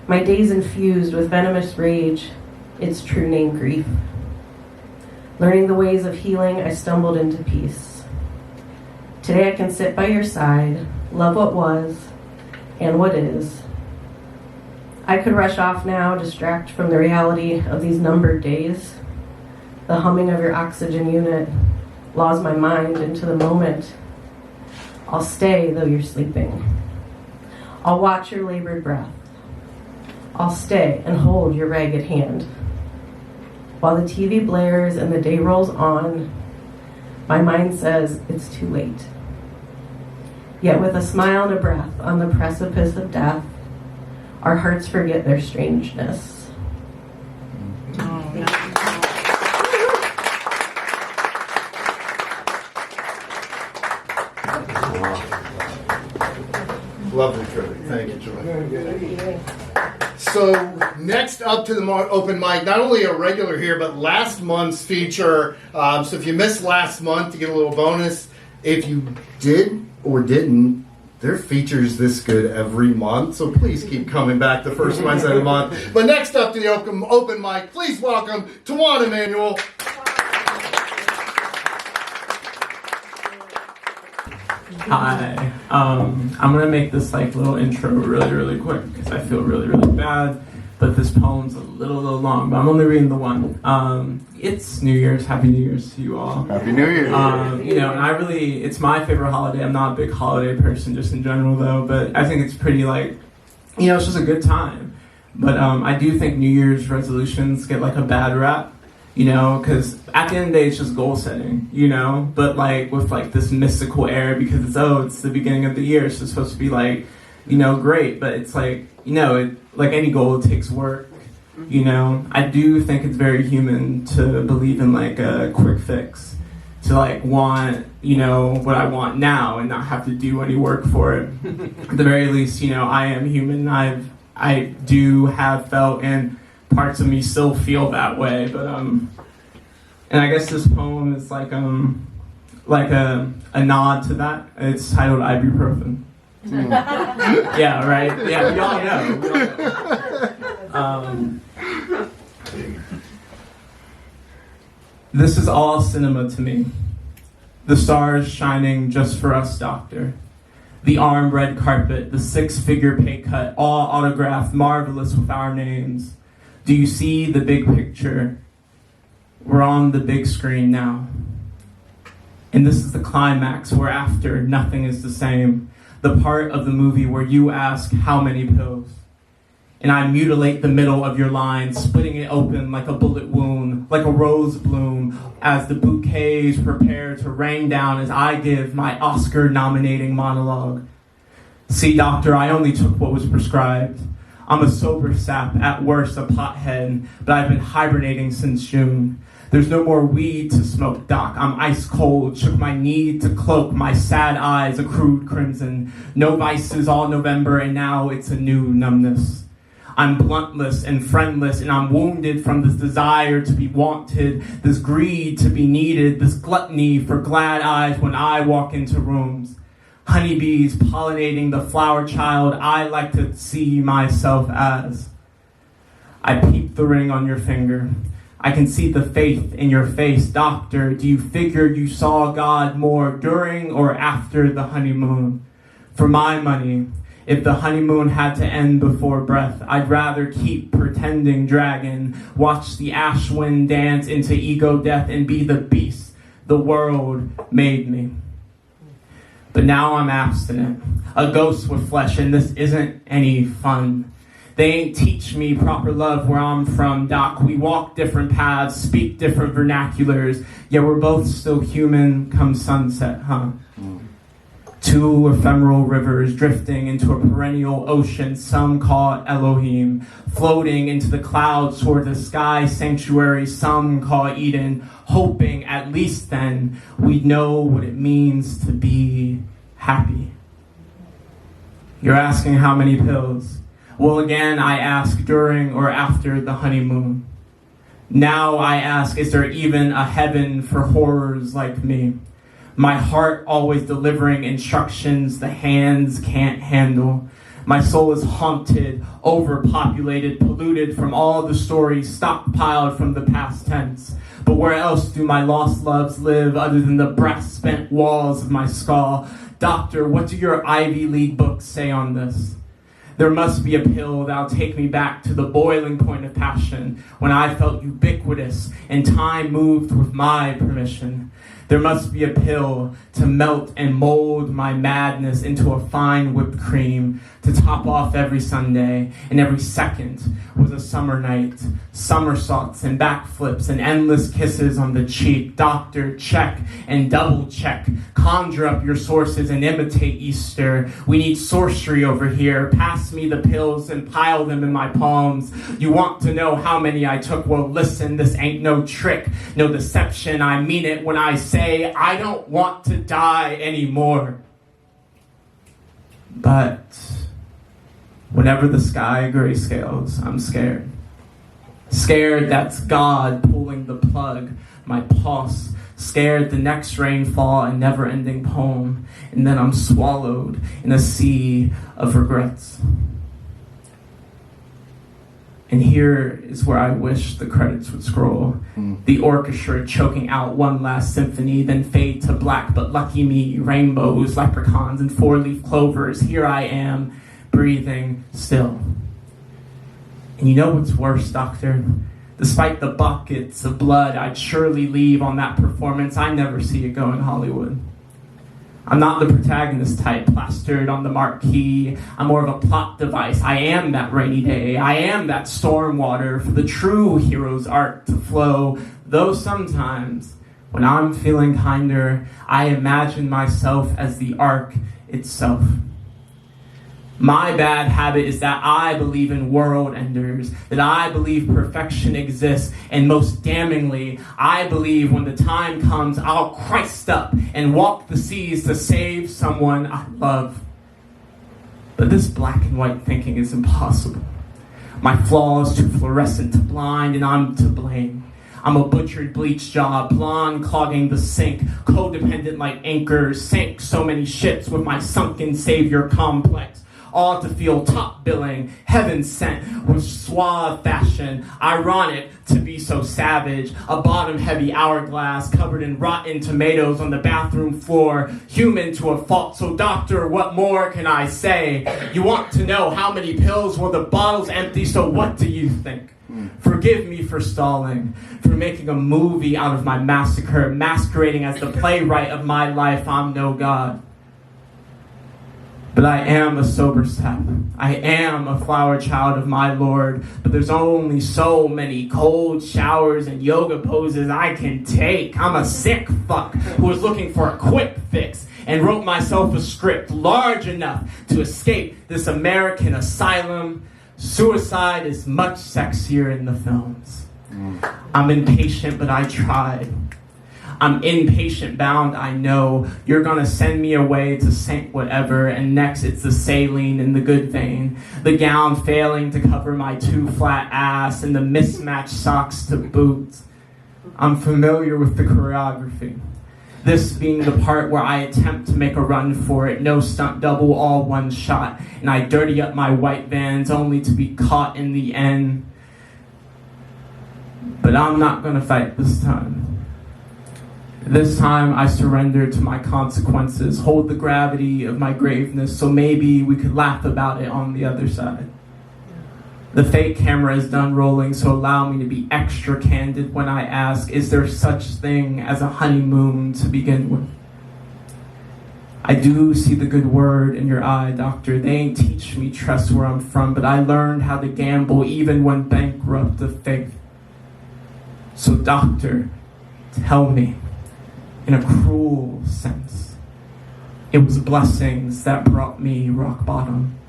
my days infused with venomous rage, its true name grief. Learning the ways of healing, I stumbled into peace. Today I can sit by your side, love what was and what is. I could rush off now, distract from the reality of these numbered days. The humming of your oxygen unit laws my mind into the moment. I'll stay though you're sleeping. I'll watch your labored breath. I'll stay and hold your ragged hand. While the TV blares and the day rolls on, my mind says it's too late. Yet with a smile and a breath on the precipice of death, our hearts forget their strangeness. Lovely tribute. Thank you, Joy. So next up to the open mic, not only a regular here, but last month's feature. So if you missed last month, you get a little bonus. If you did or didn't there are features this good every month, so please keep coming back the first Wednesday of the month. But next up to the open mic, please welcome TaJuan Immanuel. Hi. I'm gonna make this like little intro really quick because I feel really bad. But this poem's a little long, but I'm only reading the one. It's New Year's. Happy New Year's to you all. Happy New Year. And it's my favorite holiday. I'm not a big holiday person just in general though, but I think it's pretty like, it's just a good time. But I do think New Year's resolutions get like a bad rap, because at the end of the day it's just goal setting, but like with like this mystical air because it's the beginning of the year, so it's supposed to be like, great, but it's like, like any goal, it takes work. I do think it's very human to believe in like a quick fix, to like want, what I want now and not have to do any work for it. At the very least, I am human. I do have felt, and parts of me still feel that way. But and I guess this poem is like a nod to that. It's titled Ibuprofen. Yeah, right. Yeah, we all know. This is all cinema to me. The stars shining just for us, doctor. The armed red carpet, the 6-figure pay cut, all autographed, marvelous with our names. Do you see the big picture? We're on the big screen now. And this is the climax where after nothing is the same. The part of the movie where you ask how many pills. And I mutilate the middle of your line, splitting it open like a bullet wound, like a rose bloom, as the bouquets prepare to rain down as I give my Oscar-nominating monologue. See, doctor, I only took what was prescribed. I'm a sober sap, at worst a pothead, but I've been hibernating since June. There's no more weed to smoke, doc. I'm ice cold, shook my knee to cloak my sad eyes, accrued crimson. No vices all November, and now it's a new numbness. I'm bluntless and friendless, and I'm wounded from this desire to be wanted, this greed to be needed, this gluttony for glad eyes when I walk into rooms. Honeybees pollinating the flower child I like to see myself as. I peep the ring on your finger. I can see the faith in your face. Doctor, do you figure you saw God more during or after the honeymoon? For my money, if the honeymoon had to end before breath, I'd rather keep pretending dragon, watch the ash wind dance into ego death and be the beast the world made me. But now I'm abstinent, a ghost with flesh, and this isn't any fun. They ain't teach me proper love where I'm from, doc. We walk different paths, speak different vernaculars, yet we're both still human come sunset, huh? Two ephemeral rivers drifting into a perennial ocean, some call Elohim, floating into the clouds toward the sky sanctuary, some call Eden, hoping at least then we'd know what it means to be happy. You're asking how many pills? Well, again, I ask during or after the honeymoon. Now I ask, is there even a heaven for horrors like me? My heart always delivering instructions the hands can't handle. My soul is haunted, overpopulated, polluted from all the stories stockpiled from the past tense. But where else do my lost loves live other than the breath-spent walls of my skull? Doctor, what do your Ivy League books say on this? There must be a pill that'll take me back to the boiling point of passion when I felt ubiquitous and time moved with my permission. There must be a pill to melt and mold my madness into a fine whipped cream to top off every Sunday, and every second was a summer night. Somersaults and backflips and endless kisses on the cheek. Doctor, check and double check. Conjure up your sources and imitate Easter. We need sorcery over here. Pass me the pills and pile them in my palms. You want to know how many I took? Well, listen, this ain't no trick, no deception. I mean it when I say I don't want to die anymore. But whenever the sky grayscales, I'm scared. Scared that's God pulling the plug. my pulse, scared the next rainfall, a never-ending poem, and then I'm swallowed in a sea of regrets. And here is where I wish the credits would scroll. The orchestra choking out one last symphony, then fade to black, but lucky me, rainbows, leprechauns, and four-leaf clovers. Here I am, breathing still. And you know what's worse, Doctor? Despite the buckets of blood I'd surely leave on that performance, I never see it go in Hollywood. I'm not the protagonist type plastered on the marquee. I'm more of a plot device. I am that rainy day. I am that storm water for the true hero's arc to flow. Though sometimes, when I'm feeling kinder, I imagine myself as the arc itself. My bad habit is that I believe in world enders, that I believe perfection exists, and most damningly, I believe when the time comes, I'll Christ up and walk the seas to save someone I love. But this black and white thinking is impossible. My flaws too fluorescent to blind, and I'm to blame. I'm a butchered bleach job, blonde clogging the sink, codependent like anchors, sank so many ships with my sunken savior complex. All to feel top billing, heaven sent with suave fashion, ironic to be so savage, a bottom heavy hourglass covered in rotten tomatoes on the bathroom floor, human to a fault. So doctor, what more can I say? You want to know how many pills? Well, the bottle's empty, so what do you think? Forgive me for stalling, for making a movie out of my massacre, masquerading as the playwright of my life. I'm no god. But I am a sober sap. I am a flower child of my Lord. But there's only so many cold showers and yoga poses I can take. I'm a sick fuck who was looking for a quick fix and wrote myself a script large enough to escape this American asylum. Suicide is much sexier in the films. I'm impatient, but I tried. I'm impatient bound, I know. You're gonna send me away to Saint whatever, and next it's the saline in the good vein. The gown failing to cover my too flat ass, and the mismatched socks to boot. I'm familiar with the choreography. This being the part where I attempt to make a run for it, no stunt double, all one shot, and I dirty up my white Vans only to be caught in the end. But I'm not gonna fight this time. This time I surrender to my consequences, hold the gravity of my graveness, so maybe we could laugh about it on the other side. The fake camera is done rolling, so allow me to be extra candid when I ask, is there such thing as a honeymoon to begin with? I do see the good word in your eye, doctor. They ain't teach me trust where I'm from, but I learned how to gamble even when bankrupt of faith. So doctor, tell me, in a cruel sense, it was blessings that brought me rock bottom.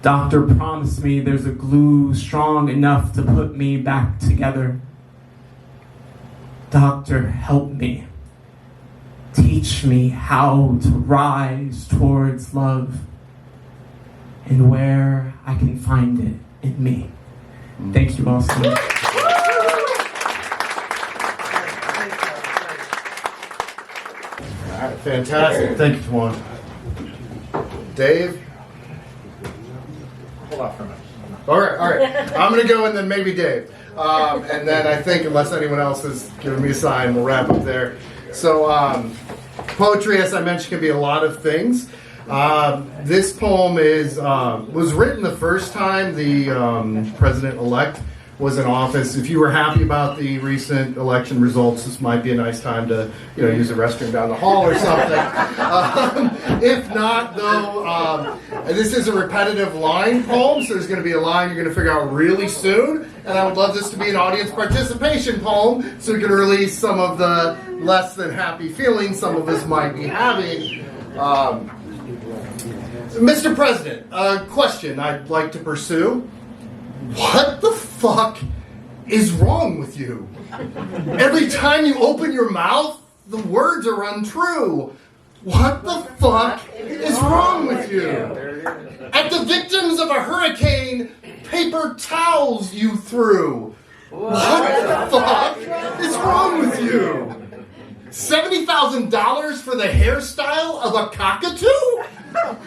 Doctor, promise me there's a glue strong enough to put me back together. Doctor, help me. Teach me how to rise towards love and where I can find it in me. Thank you all so much. All right, fantastic. Thank you, TaJuan. Dave? Hold on for a minute. All right. I'm going to go and then maybe Dave. And then I think, unless anyone else has given me a sign, we'll wrap up there. So, poetry, as I mentioned, can be a lot of things. This poem was written the first time the president-elect was in office. If you were happy about the recent election results, this might be a nice time to, use the restroom down the hall or something. If not, though, this is a repetitive line poem, so there's going to be a line you're going to figure out really soon. And I would love this to be an audience participation poem, so we can release some of the less than happy feelings some of us might be having. Mr. President, a question I'd like to pursue. What the fuck is wrong with you? Every time you open your mouth, the words are untrue. What the fuck is wrong with you? At the victims of a hurricane, paper towels you threw. What the fuck is wrong with you? $70,000 for the hairstyle of a cockatoo?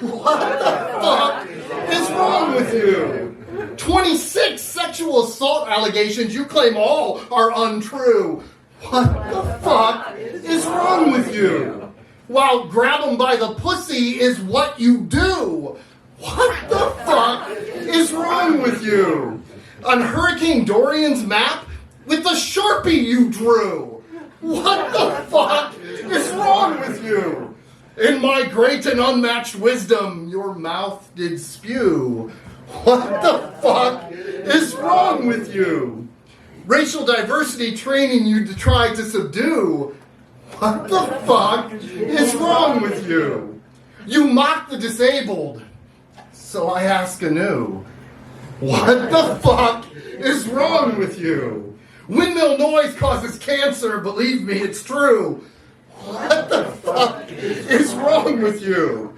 What the fuck is wrong with you? 26 sexual assault allegations you claim all are untrue. What the fuck is wrong with you? While grab 'em by the pussy is what you do. What the fuck is wrong with you? On Hurricane Dorian's map, with the Sharpie you drew. What the fuck is wrong with you? In my great and unmatched wisdom, your mouth did spew. What the fuck is wrong with you? Racial diversity training you to try to subdue. What the fuck is wrong with you? You mock the disabled. So I ask anew. What the fuck is wrong with you? Windmill noise causes cancer, believe me, it's true. What the fuck is wrong with you?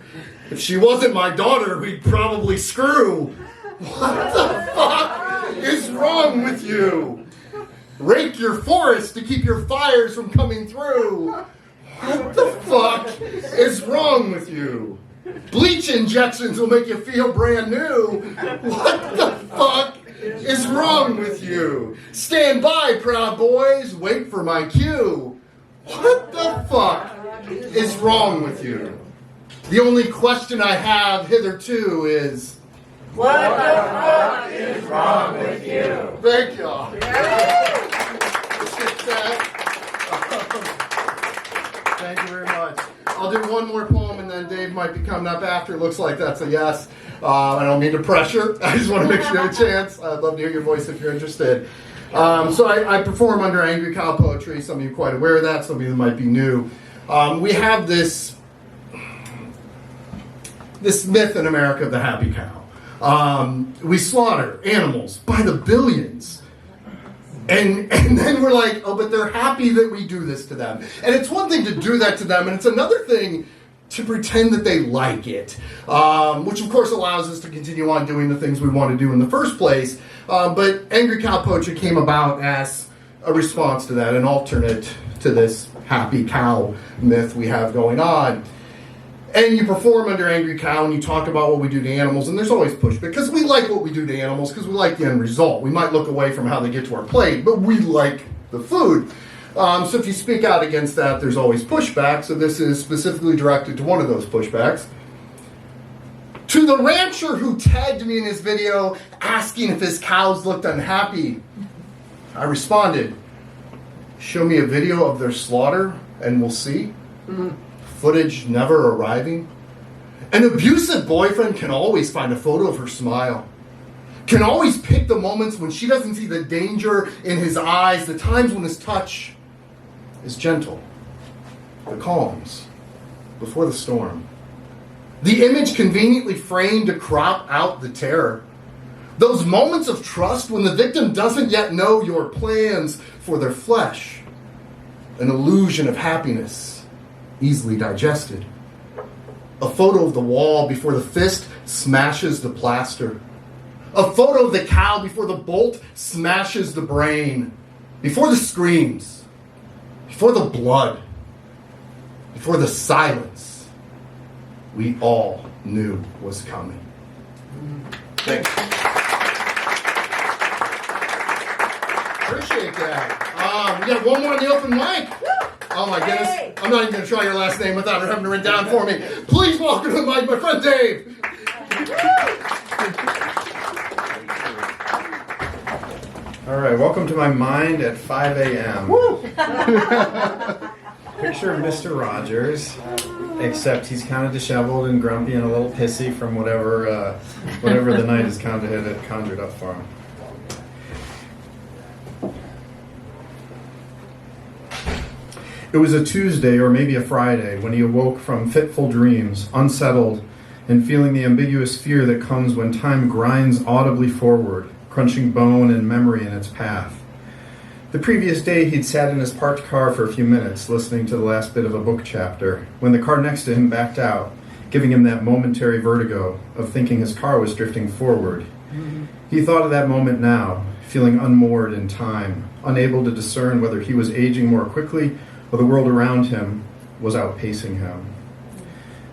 If she wasn't my daughter, we'd probably screw. What the fuck is wrong with you? Rake your forest to keep your fires from coming through. What the fuck is wrong with you? Bleach injections will make you feel brand new. What the fuck is wrong with you? Stand by, Proud Boys. Wait for my cue. What the fuck is wrong with you? The only question I have hitherto is, what the fuck is wrong with you? Thank y'all. Thank you very much. I'll do one more poem and then Dave might be coming up after. Looks like that's a yes. I don't mean to pressure. I just want to make sure you have a chance. I'd love to hear your voice if you're interested. So I perform under Angry Cow Poetry. Some of you are quite aware of that. Some of you might be new. We have this myth in America of the happy cow. We slaughter animals by the billions. And then we're like, oh, but they're happy that we do this to them. And it's one thing to do that to them, and it's another thing to pretend that they like it, which of course allows us to continue on doing the things we want to do in the first place. But Angry Cow Poetry came about as a response to that, an alternate to this happy cow myth we have going on. And you perform under Angry Cow and you talk about what we do to animals, and there's always pushback because we like what we do to animals because we like the end result. We might look away from how they get to our plate, but we like the food. So if you speak out against that, there's always pushback. So this is specifically directed to one of those pushbacks. To the rancher who tagged me in his video asking if his cows looked unhappy, I responded, show me a video of their slaughter and we'll see. Footage never arriving. An abusive boyfriend can always find a photo of her smile. Can always pick the moments when she doesn't see the danger in his eyes, the times when his touch is gentle, the calms before the storm. The image conveniently framed to crop out the terror. Those moments of trust when the victim doesn't yet know your plans for their flesh. An illusion of happiness, easily digested. A photo of the wall before the fist smashes the plaster. A photo of the cow before the bolt smashes the brain. Before the screams. Before the blood. Before the silence we all knew was coming. Thanks. Appreciate that. We got one more in the open mic. Oh my goodness. Hey. I'm not even going to try your last name without her having to write down for me. Please welcome to the mic my friend Dave. All right, welcome to my mind at 5 a.m. Picture of Mr. Rogers, except he's kind of disheveled and grumpy and a little pissy from whatever the night has conjured up for him. It was a Tuesday or maybe a Friday when he awoke from fitful dreams, unsettled, and feeling the ambiguous fear that comes when time grinds audibly forward, crunching bone and memory in its path. The previous day he'd sat in his parked car for a few minutes, listening to the last bit of a book chapter, when the car next to him backed out, giving him that momentary vertigo of thinking his car was drifting forward. He thought of that moment now, feeling unmoored in time, unable to discern whether he was aging more quickly or the world around him was outpacing him.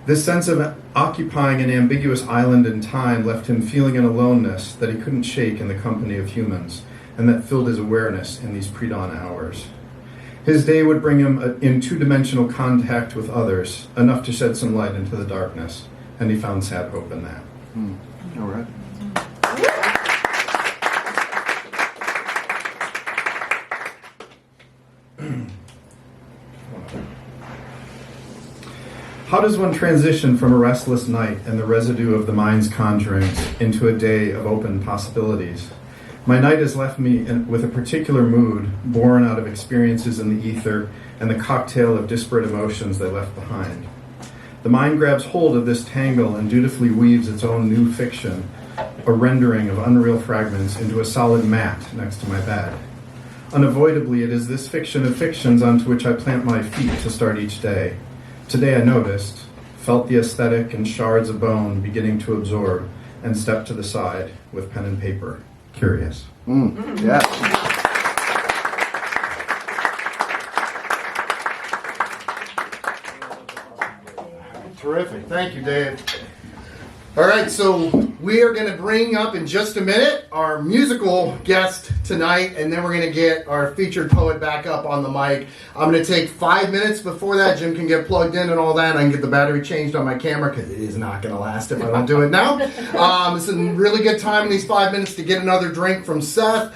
This sense of occupying an ambiguous island in time left him feeling an aloneness that he couldn't shake in the company of humans, and that filled his awareness in these pre-dawn hours. His day would bring him in two-dimensional contact with others, enough to shed some light into the darkness, and he found sad hope in that. All right. How does one transition from a restless night and the residue of the mind's conjurings into a day of open possibilities? My night has left me with a particular mood, born out of experiences in the ether and the cocktail of disparate emotions they left behind. The mind grabs hold of this tangle and dutifully weaves its own new fiction, a rendering of unreal fragments into a solid mat next to my bed. Unavoidably, it is this fiction of fictions onto which I plant my feet to start each day. Today I noticed, felt the aesthetic and shards of bone beginning to absorb, and stepped to the side with pen and paper, curious. Yeah. Terrific. Thank you, Dave. All right, so we are going to bring up in just a minute our musical guest tonight, and then we're going to get our featured poet back up on the mic. I'm going to take 5 minutes before that. Jim can get plugged in and all that, and I can get the battery changed on my camera because it is not going to last if I don't do it now. It's a really good time in these 5 minutes to get another drink from Seth,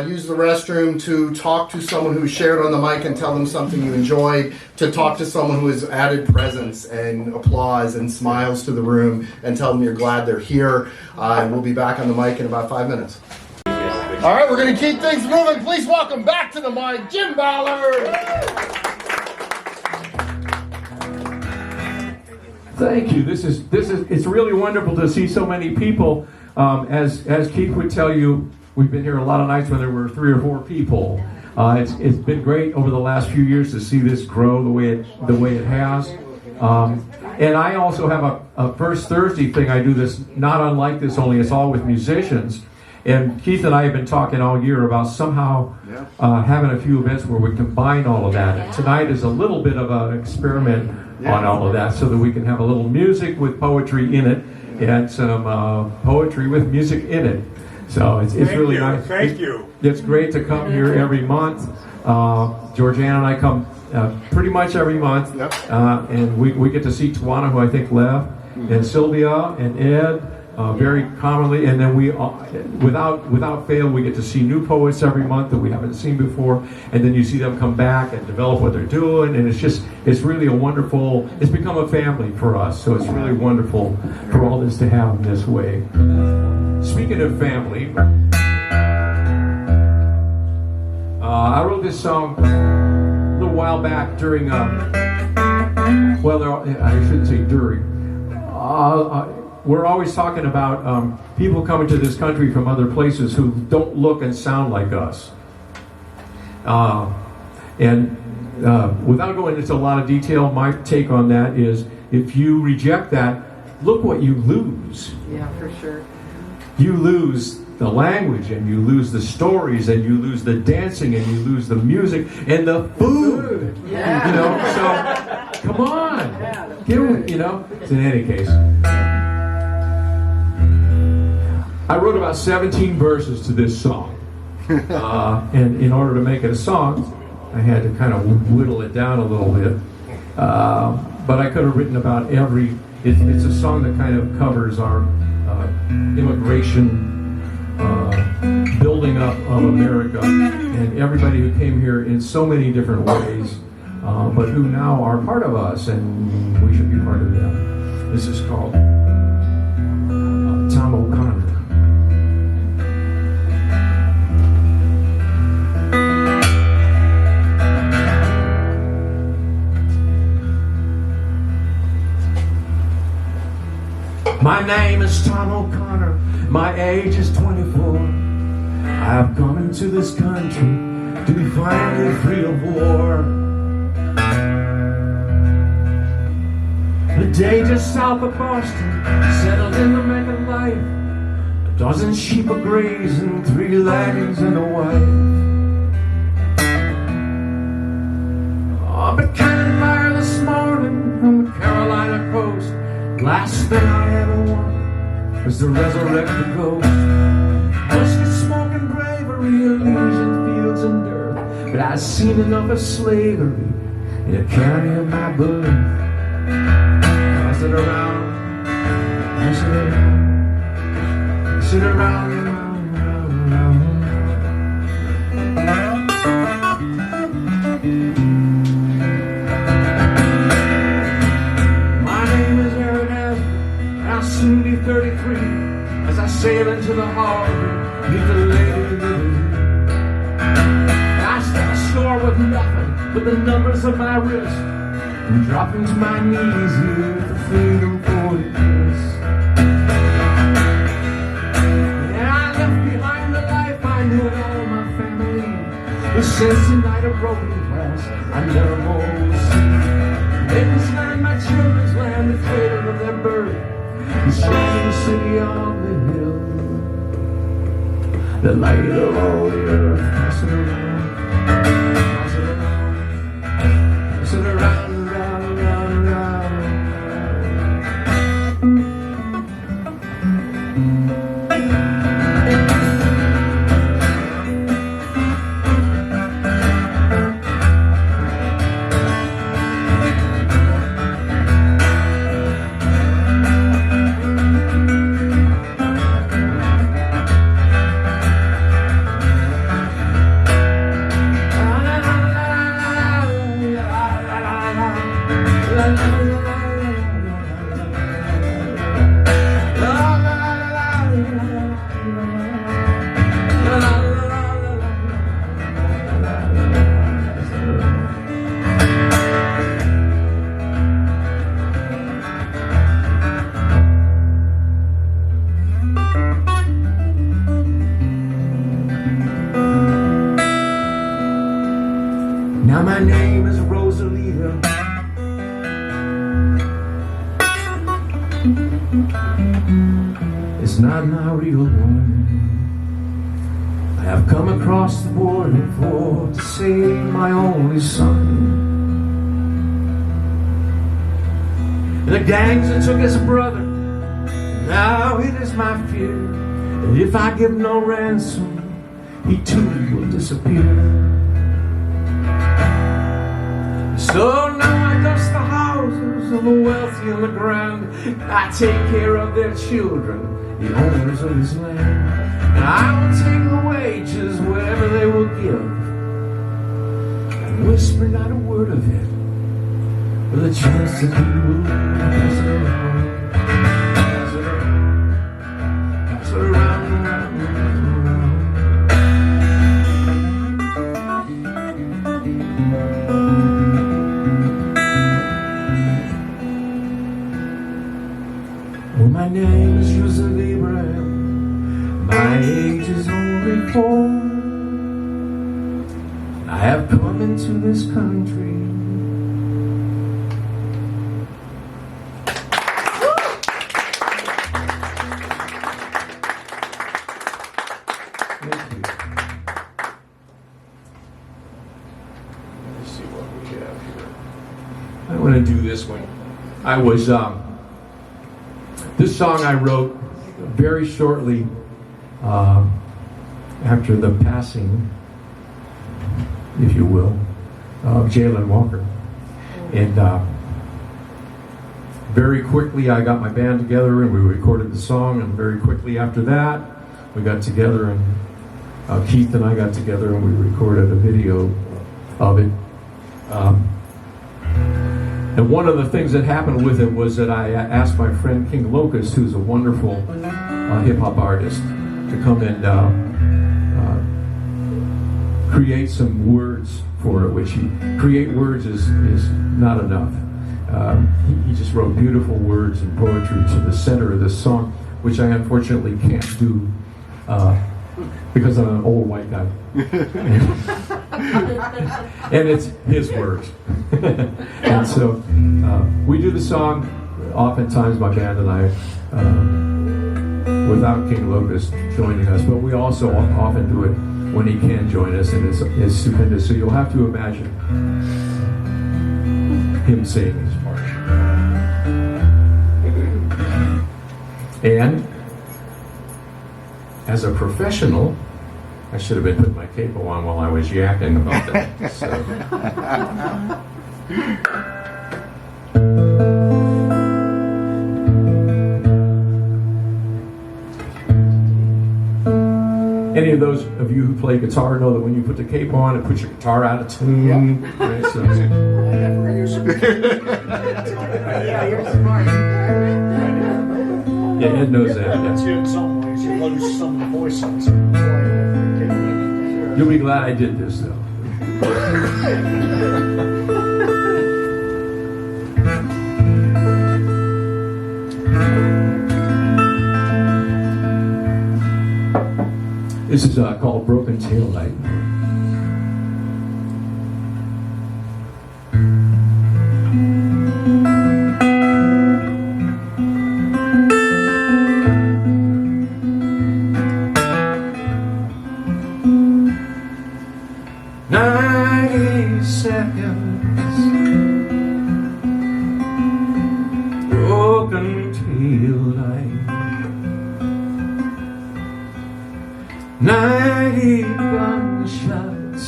use the restroom, to talk to someone who shared on the mic and tell them something you enjoyed, to talk to someone who has added presence and applause and smiles to the room, and tell them you're glad they're here. And we'll be back on the mic in about 5 minutes. All right, we're going to keep things moving. Please welcome back to the mic, Jim Ballard. Thank you. It's really wonderful to see so many people. As Keith would tell you, we've been here a lot of nights when there were 3 or 4 people. It's been great over the last few years to see this grow the way it has. And I also have a First Thursday thing. I do this not unlike this, only it's all with musicians. And Keith and I have been talking all year about somehow having a few events where we combine all of that. And tonight is a little bit of an experiment on all of that, so that we can have a little music with poetry in it, and some poetry with music in it. So it's really nice. Thank you. It's great to come here every month. Georgiana and I come pretty much every month, and we get to see Tawana, who I think left, and Sylvia and Ed very commonly, and then we without fail we get to see new poets every month that we haven't seen before, and then you see them come back and develop what they're doing, and it's really a wonderful, it's become a family for us, so it's really wonderful for all this to happen this way. Speaking of family, I wrote this song a little while back during, I shouldn't say during. We're always talking about people coming to this country from other places who don't look and sound like us. And without going into a lot of detail, my take on that is, if you reject that, look what you lose. Yeah, for sure. You lose the language, and you lose the stories, and you lose the dancing, and you lose the music and the food. Yeah. You know, so come on, So in any case, I wrote about 17 verses to this song, and in order to make it a song, I had to kind of whittle it down a little bit. But I could have written about every. It's a song that kind of covers our immigration, building up of America, and everybody who came here in so many different ways, but who now are part of us, and we should be part of them. This is called Tom O'Connor. My name is Tom O'Connor, my age is 24. I've come into this country to be finally free of war. The day just south of Boston, settled in the Mecca life. dozen sheep are grazing, 3 lambs and a wife. Oh, but cannon fire this morning from the Carolina coast. Last thing I ever wanted was to resurrect the ghost. Whiskey smoking bravery, illusion, fields and dirt. But I've seen enough of slavery in the county of my birth. Pass it around, pass it around, pass it around, around, around, around. My name is Aaron Asper, and I'll soon be 33 as I sail into the harbor, meet the Lady Liberty. I stand ashore with nothing but the numbers of my wrist, and dropping to my knees here at the Freedom 40 kiss. And I left behind the life I knew in all my family, but since the night of broken glass, I never more will see. Maiden's land, my children's land, the cradle of their birth, the shining city on the hill, the light of all the earth. Pass it around, pass it around, pass it around, around, around, around. Now my name is Rosalita. It's not my real one. I have come across the border for to save my only son. The gangs that took his brother, now it is my fear that if I give no ransom, he too will disappear. So now I dust the houses of the wealthy and the grand. I take care of their children, the owners of this land. And I will take the wages, whatever they will give, and whisper not a word of it, with a chance that he will pass it around, pass it around, pass it around, around, around, around. Well, my name is Joseph Abraham. My age is only 4. I have come into this country. Thank you. Let's see what we have here. I want to do this one. I was this song I wrote very shortly after the passing, if you will, of Jalen Walker. And very quickly I got my band together and we recorded the song, and very quickly after that we got together and Keith and I got together and we recorded a video of it. And one of the things that happened with it was that I asked my friend King Locust, who's a wonderful hip-hop artist, to come and create some words for it, which create words is not enough. He just wrote beautiful words and poetry to the center of this song, which I unfortunately can't do because I'm an old white guy. And it's his words. And so we do the song. Oftentimes my band and I without King Locust joining us, but we also often do it when he can join us, and it's stupendous. So you'll have to imagine him saying his part. And as a professional, I should have been putting my capo on while I was yakking about that. So. Any of those of you who play guitar know that when you put the capo on, it puts your guitar out of tune. Yep. Right, so. Yeah, you're smart. Yeah, Ed knows that. Yeah. In some ways, you lose some of the voices. You'll be glad I did this, though. This is called Broken Tail Light. Broken tail light, 90 gunshots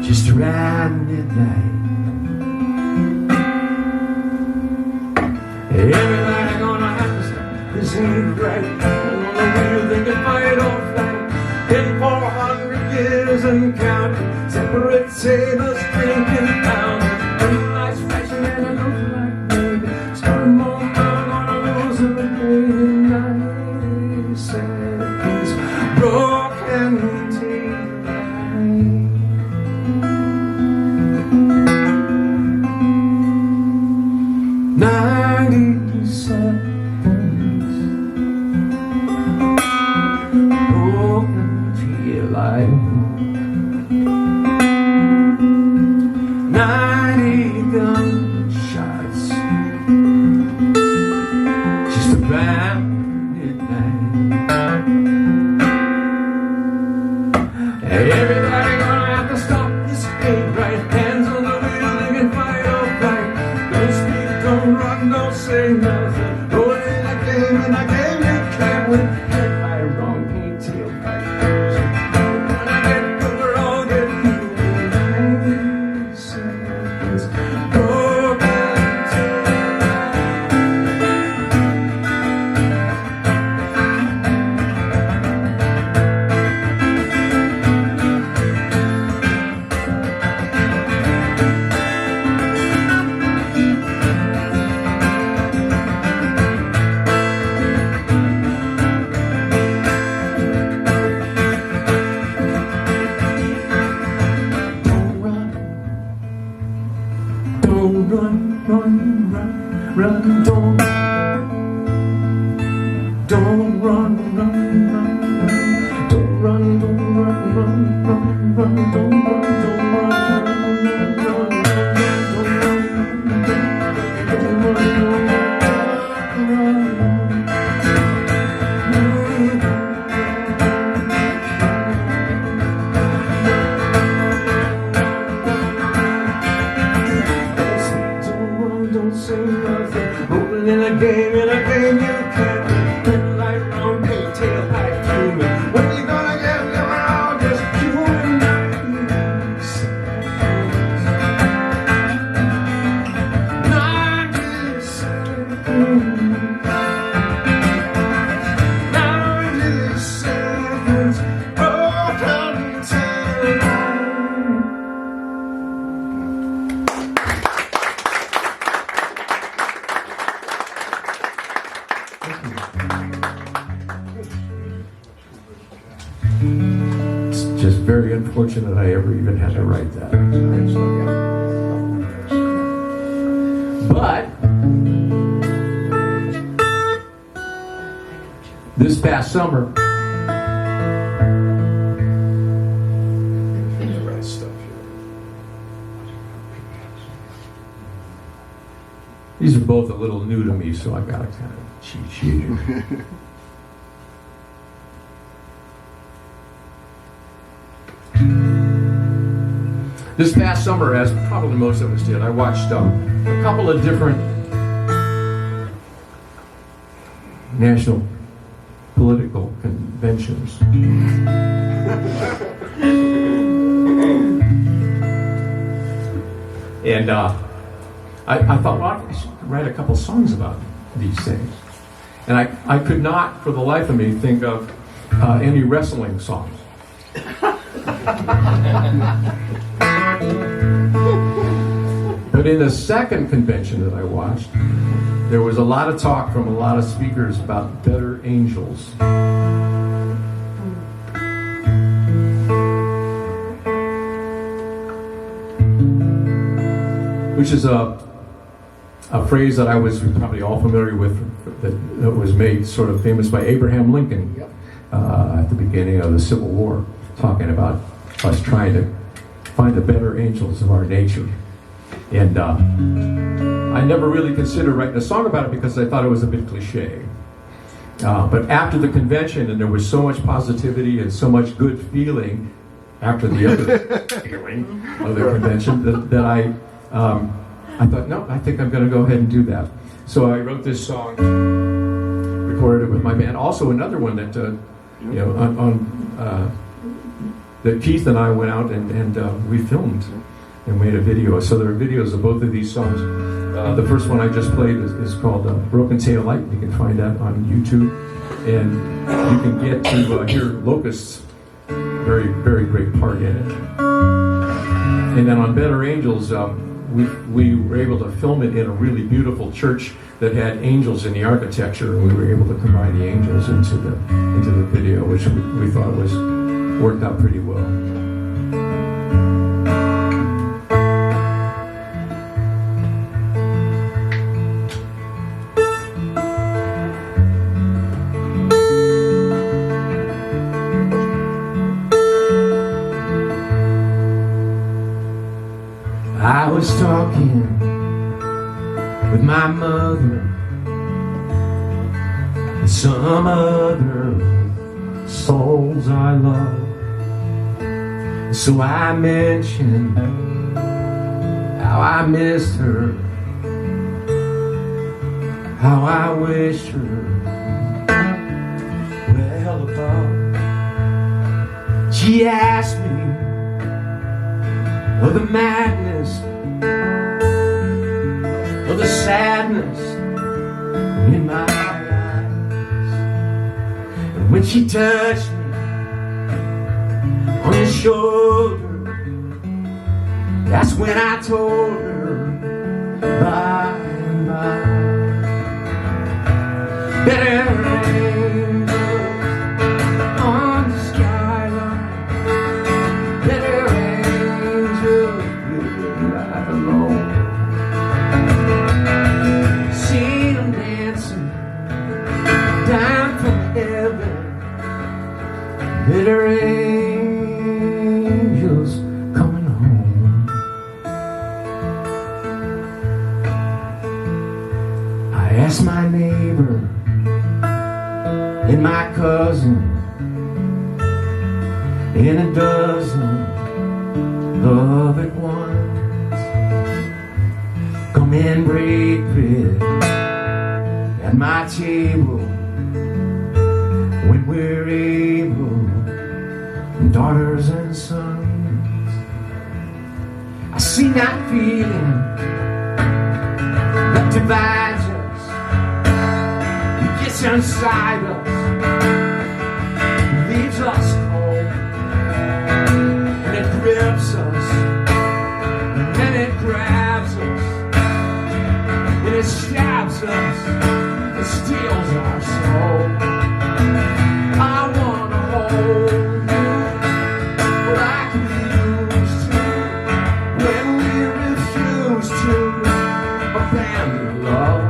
just around midnight. Everybody gonna have to stop. This ain't right. On the wheel, they can fight or flight. In 400 years and counting, separate sabers drinking pounds. And the lights flashing and it looks like baby. Starting more down on a lose of a day. 90 seconds, broken tail light. 90 seconds, broken tail light. 90 gunshots just around midnight. Everybody gonna have to stop this ain't right. Hands on the wheel, they can fight or flight. Don't speak, don't run, don't say nothing. Rolling in that game, and that game you can't win. Get my wrong, ain't tail fight. When I get good, we're all getting through. 90 seconds, broken tail run, don't run, don't run, don't say nothing. Rolling in a game you can't win. Red light round, pink tail light through me. When you gonna get them out? Just you and 90 seconds. 90 seconds. 90 seconds. Broken tail light. It's just very unfortunate I ever even had to write that. But this past summer, These are both a little new to me, so I got to kind of cheat sheet here. This past summer, as probably most of us did, I watched a couple of different national political conventions. And I thought, well, I should write a couple songs about these things. And I could not, for the life of me, think of any wrestling songs. But in the second convention that I watched, there was a lot of talk from a lot of speakers about better angels. Which is a phrase that I was probably all familiar with, that was made sort of famous by Abraham Lincoln at the beginning of the Civil War, talking about us trying to find the better angels of our nature. And I never really considered writing a song about it because I thought it was a bit cliche. But after the convention, and there was so much positivity and so much good feeling after the other feeling of the convention, that I thought, no, I think I'm going to go ahead and do that. So I wrote this song, recorded it with my band. Also another one that, that Keith and I went out and we filmed and made a video. So there are videos of both of these songs. The first one I just played is called Broken Tail Light. You can find that on YouTube. And you can get to hear Locust's very, very great part in it. And then on Better Angels, we were able to film it in a really beautiful church that had angels in the architecture, and we were able to combine the angels into the video, which we thought worked out pretty well. I was talking with my mother and some other souls I love. So I mentioned how I missed her, how I wished her well above. She asked me of the madness, of the sadness in my eyes. And when she touched me on the shoulder, that's when I told her bye and bye. Better angels on the skyline, better angels living right alone. Seen them dancing down from heaven, better angels coming home. I asked my neighbor and my cousin and a dozen loved ones, come and break bread at my table when we're able, daughters and sons. I see that feeling that divides us, it gets inside us, leaves us cold, and it grips us, and then it grabs us, and it stabs us, it steals our soul. I wanna hold you like we used to, when we refused to abandon love.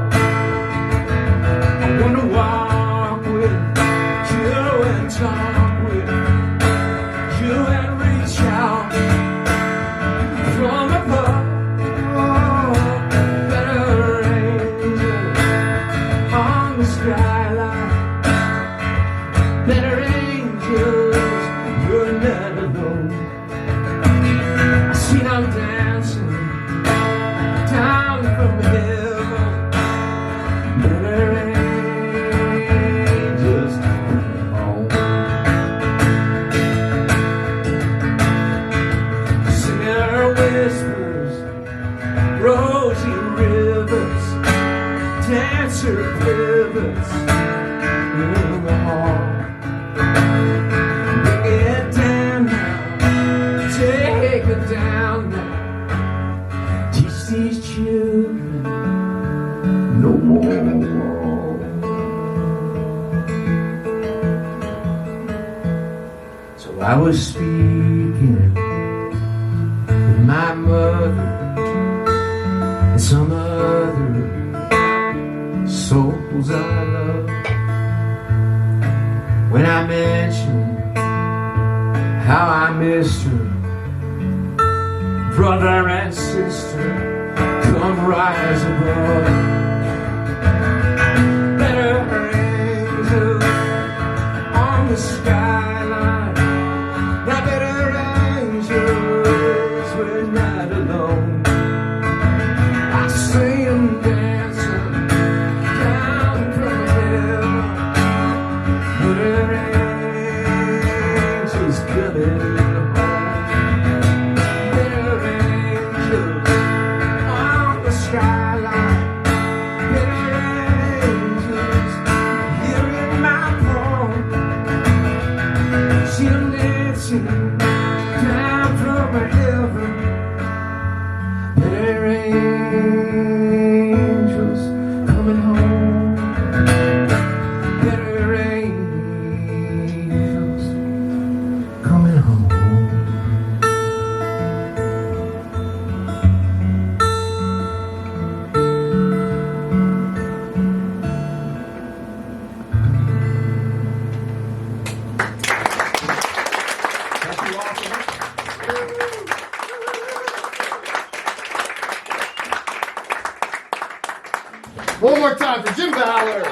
I wanna walk with you and talk with you and reach out from above. Oh, better angels I'm dancing down from heaven. Better angels coming home. Singer whispers, rosy rivers, dancer pivots in the hall. Bring it down now, take it down now. Teach these children no more. So I was speaking with my mother and some other souls I love. When I mentioned how I missed her, brother and sister, come rise above. Better angels on the skyline. Now better angels, we're not alone. I see 'em dancing down from heaven. Better angels coming home. Better angels on the skyline. Better angels here in my home. See 'em dancing down from heaven. Better angels coming home. Better angels coming home. One more time for Jim Ballard.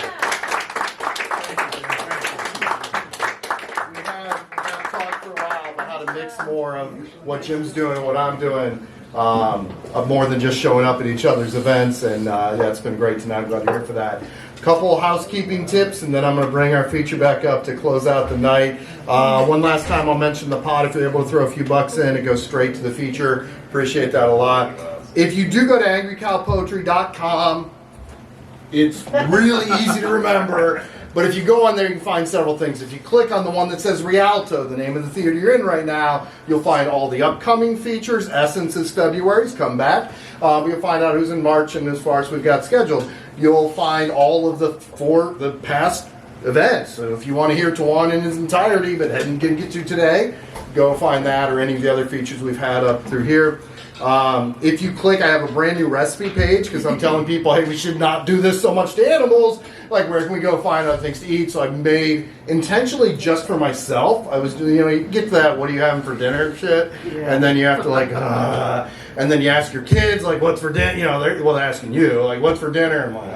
We have talked for a while about how to mix more of what Jim's doing and what I'm doing, of more than just showing up at each other's events. And yeah, it's been great tonight. I'm glad you're here for that. Couple housekeeping tips, and then I'm going to bring our feature back up to close out the night. One last time, I'll mention the pot. If you're able to throw a few bucks in, it goes straight to the feature. Appreciate that a lot. If you do go to angrycowpoetry.com, it's really easy to remember, but if you go on there, you can find several things. If you click on the one that says Rialto, the name of the theater you're in right now, you'll find all the upcoming features. Essence is February's Comeback. You'll find out who's in March and as far as we've got scheduled. You'll find all of the past events. So if you want to hear TaJuan in his entirety, but didn't get to today, go find that or any of the other features we've had up through here. If you click, I have a brand new recipe page because I'm telling people, hey, we should not do this so much to animals. Like, where can we go find other things to eat? So I've made intentionally just for myself. I was doing, you get to that, what are you having for dinner shit? Yeah. And then you have to and then you ask your kids, like, what's for dinner? They're asking you, like, what's for dinner? I'm like,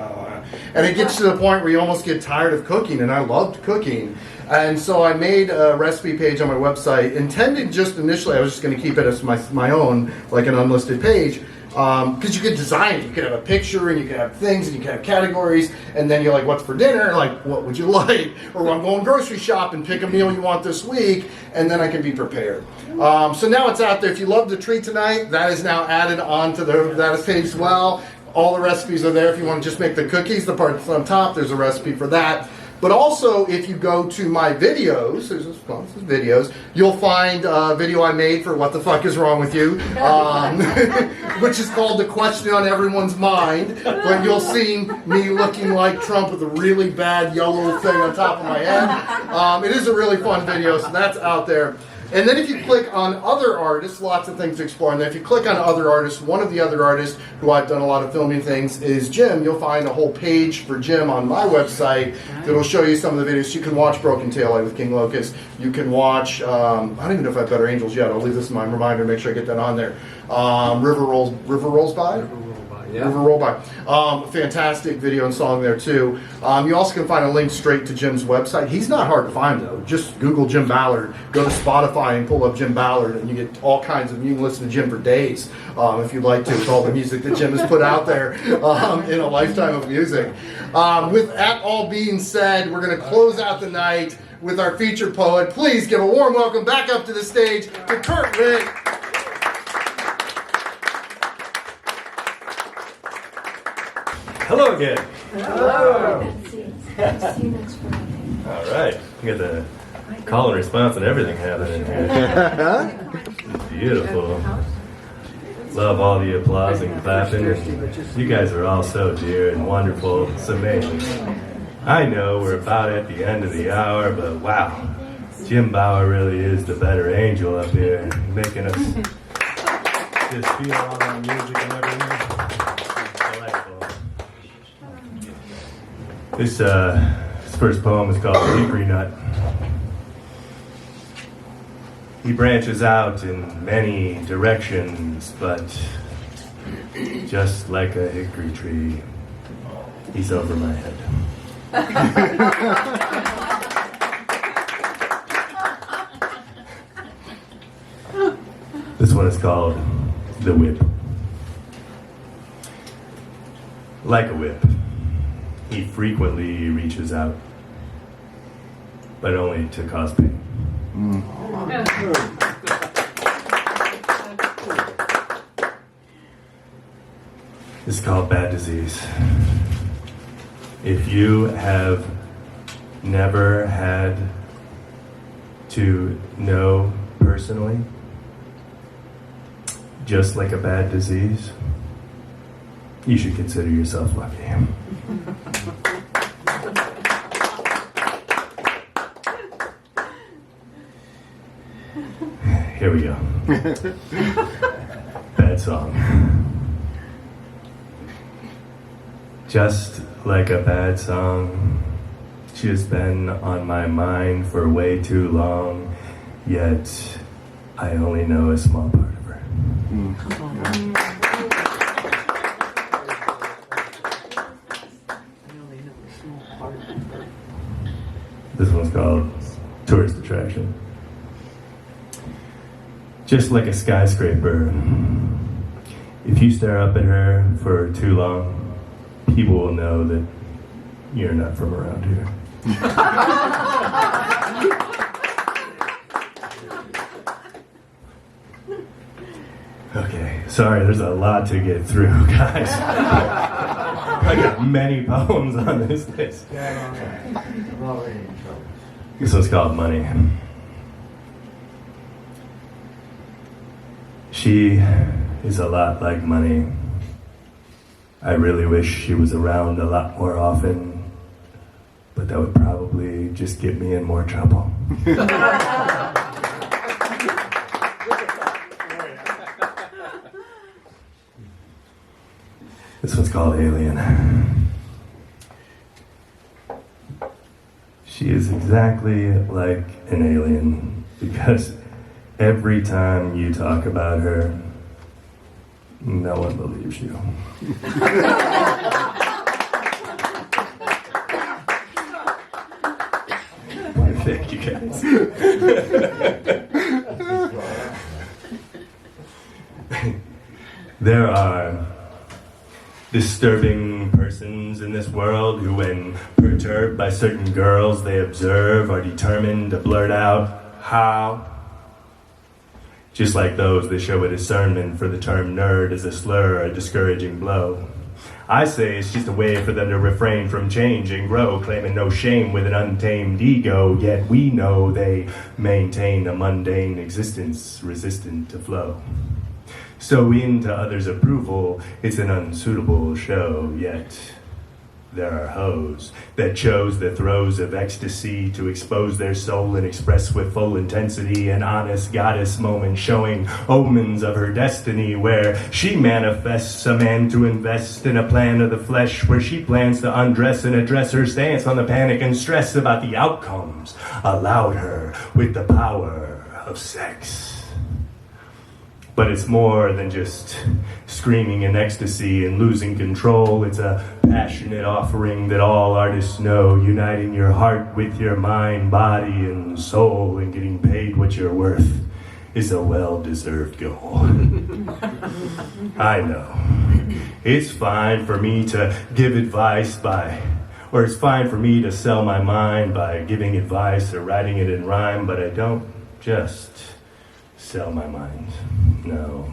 and it gets to the point where you almost get tired of cooking, and I loved cooking. And so I made a recipe page on my website, intended just initially, I was just going to keep it as my own, like an unlisted page, because you could design it. You could have a picture, and you could have things, and you could have categories, and then you're like, what's for dinner? Like, what would you like? Or I'm going grocery shop and pick a meal you want this week, and then I can be prepared. So now it's out there. If you loved the treat tonight, that is now added onto that page as well. All the recipes are there. If you want to just make the cookies, the part that's on top, there's a recipe for that. But also, if you go to my videos, there's videos, you'll find a video I made for What the Fuck is Wrong with You, which is called The Question on Everyone's Mind. But you'll see me looking like Trump with a really bad yellow thing on top of my head. It is a really fun video, so that's out there. And then if you click on other artists, lots of things to explore. And then if you click on other artists, one of the other artists who I've done a lot of filming things is Jim. You'll find a whole page for Jim on my website that'll show you some of the videos. You can watch Broken Tail Light with King Locust. You can watch, I don't even know if I have Better Angels yet. I'll leave this in my reminder, make sure I get that on there. River Rolls By? Yeah. River Roll By. Fantastic video and song there too. You also can find a link straight to Jim's website. He's not hard to find though. Just Google Jim Ballard, go to Spotify and pull up Jim Ballard, and you get all kinds of. You can listen to Jim for days if you'd like to, with all the music that Jim has put out there in a lifetime of music. With that all being said, we're going to close out the night with our featured poet. Please give a warm welcome back up to the stage to Kurt Rick. Hello again. Hello. See you next Friday. All right. You got the call and response and everything happening here. Beautiful. Love all the applause and clapping. You guys are all so dear and wonderful. It's amazing. I know we're about at the end of the hour, but wow. Jim Bauer really is the better angel up here, making us just feel all that music and everything. Delightful. This first poem is called Hickory Nut. He branches out in many directions, but just like a hickory tree, he's over my head. This one is called The Whip. Like a whip, he frequently reaches out, but only to cause pain. This is called Bad Disease. If you have never had to know personally, just like a bad disease, you should consider yourself lucky. Here we go. Bad song. Just like a bad song, she has been on my mind for way too long, yet I only know a small part of her. This one's called Tourist Attraction. Just like a skyscraper, if you stare up at her for too long, people will know that you're not from around here. Okay, sorry, there's a lot to get through, guys. I got many poems on this list. This one's called Money. She is a lot like money. I really wish she was around a lot more often, but that would probably just get me in more trouble. This one's called Alien. She is exactly like an alien because every time you talk about her, no one believes you. Thank you, guys. There are disturbing persons in this world who, when perturbed by certain girls they observe, are determined to blurt out, "How?" Just like those, they show a discernment for the term nerd as a slur, a discouraging blow. I say it's just a way for them to refrain from change and grow, claiming no shame with an untamed ego, yet we know they maintain a mundane existence resistant to flow. So into others' approval, it's an unsuitable show, yet there are hoes that chose the throes of ecstasy to expose their soul and express with full intensity an honest goddess moment showing omens of her destiny, where she manifests a man to invest in a plan of the flesh, where she plans to undress and address her stance on the panic and stress about the outcomes allowed her with the power of sex. But it's more than just screaming in ecstasy and losing control. It's a passionate offering that all artists know, uniting your heart with your mind, body, and soul, and getting paid what you're worth is a well-deserved goal. I know. It's fine for me to give advice or it's fine for me to sell my mind by giving advice or writing it in rhyme, but I don't just sell my mind. No.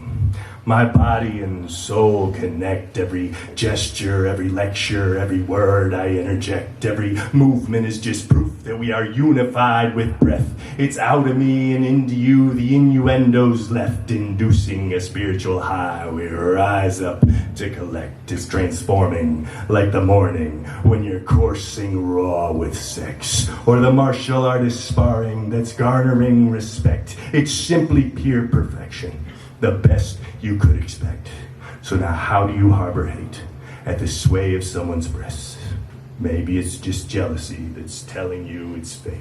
My body and soul connect. Every gesture, every lecture, every word I interject, every movement is just proof that we are unified with breath. It's out of me and into you, the innuendos left, inducing a spiritual high. We rise up to collect. It's transforming like the morning when you're coursing raw with sex, or the martial artist sparring that's garnering respect. It's simply pure perfection, the best you could expect. So now how do you harbor hate at the sway of someone's breasts? Maybe it's just jealousy that's telling you it's fake.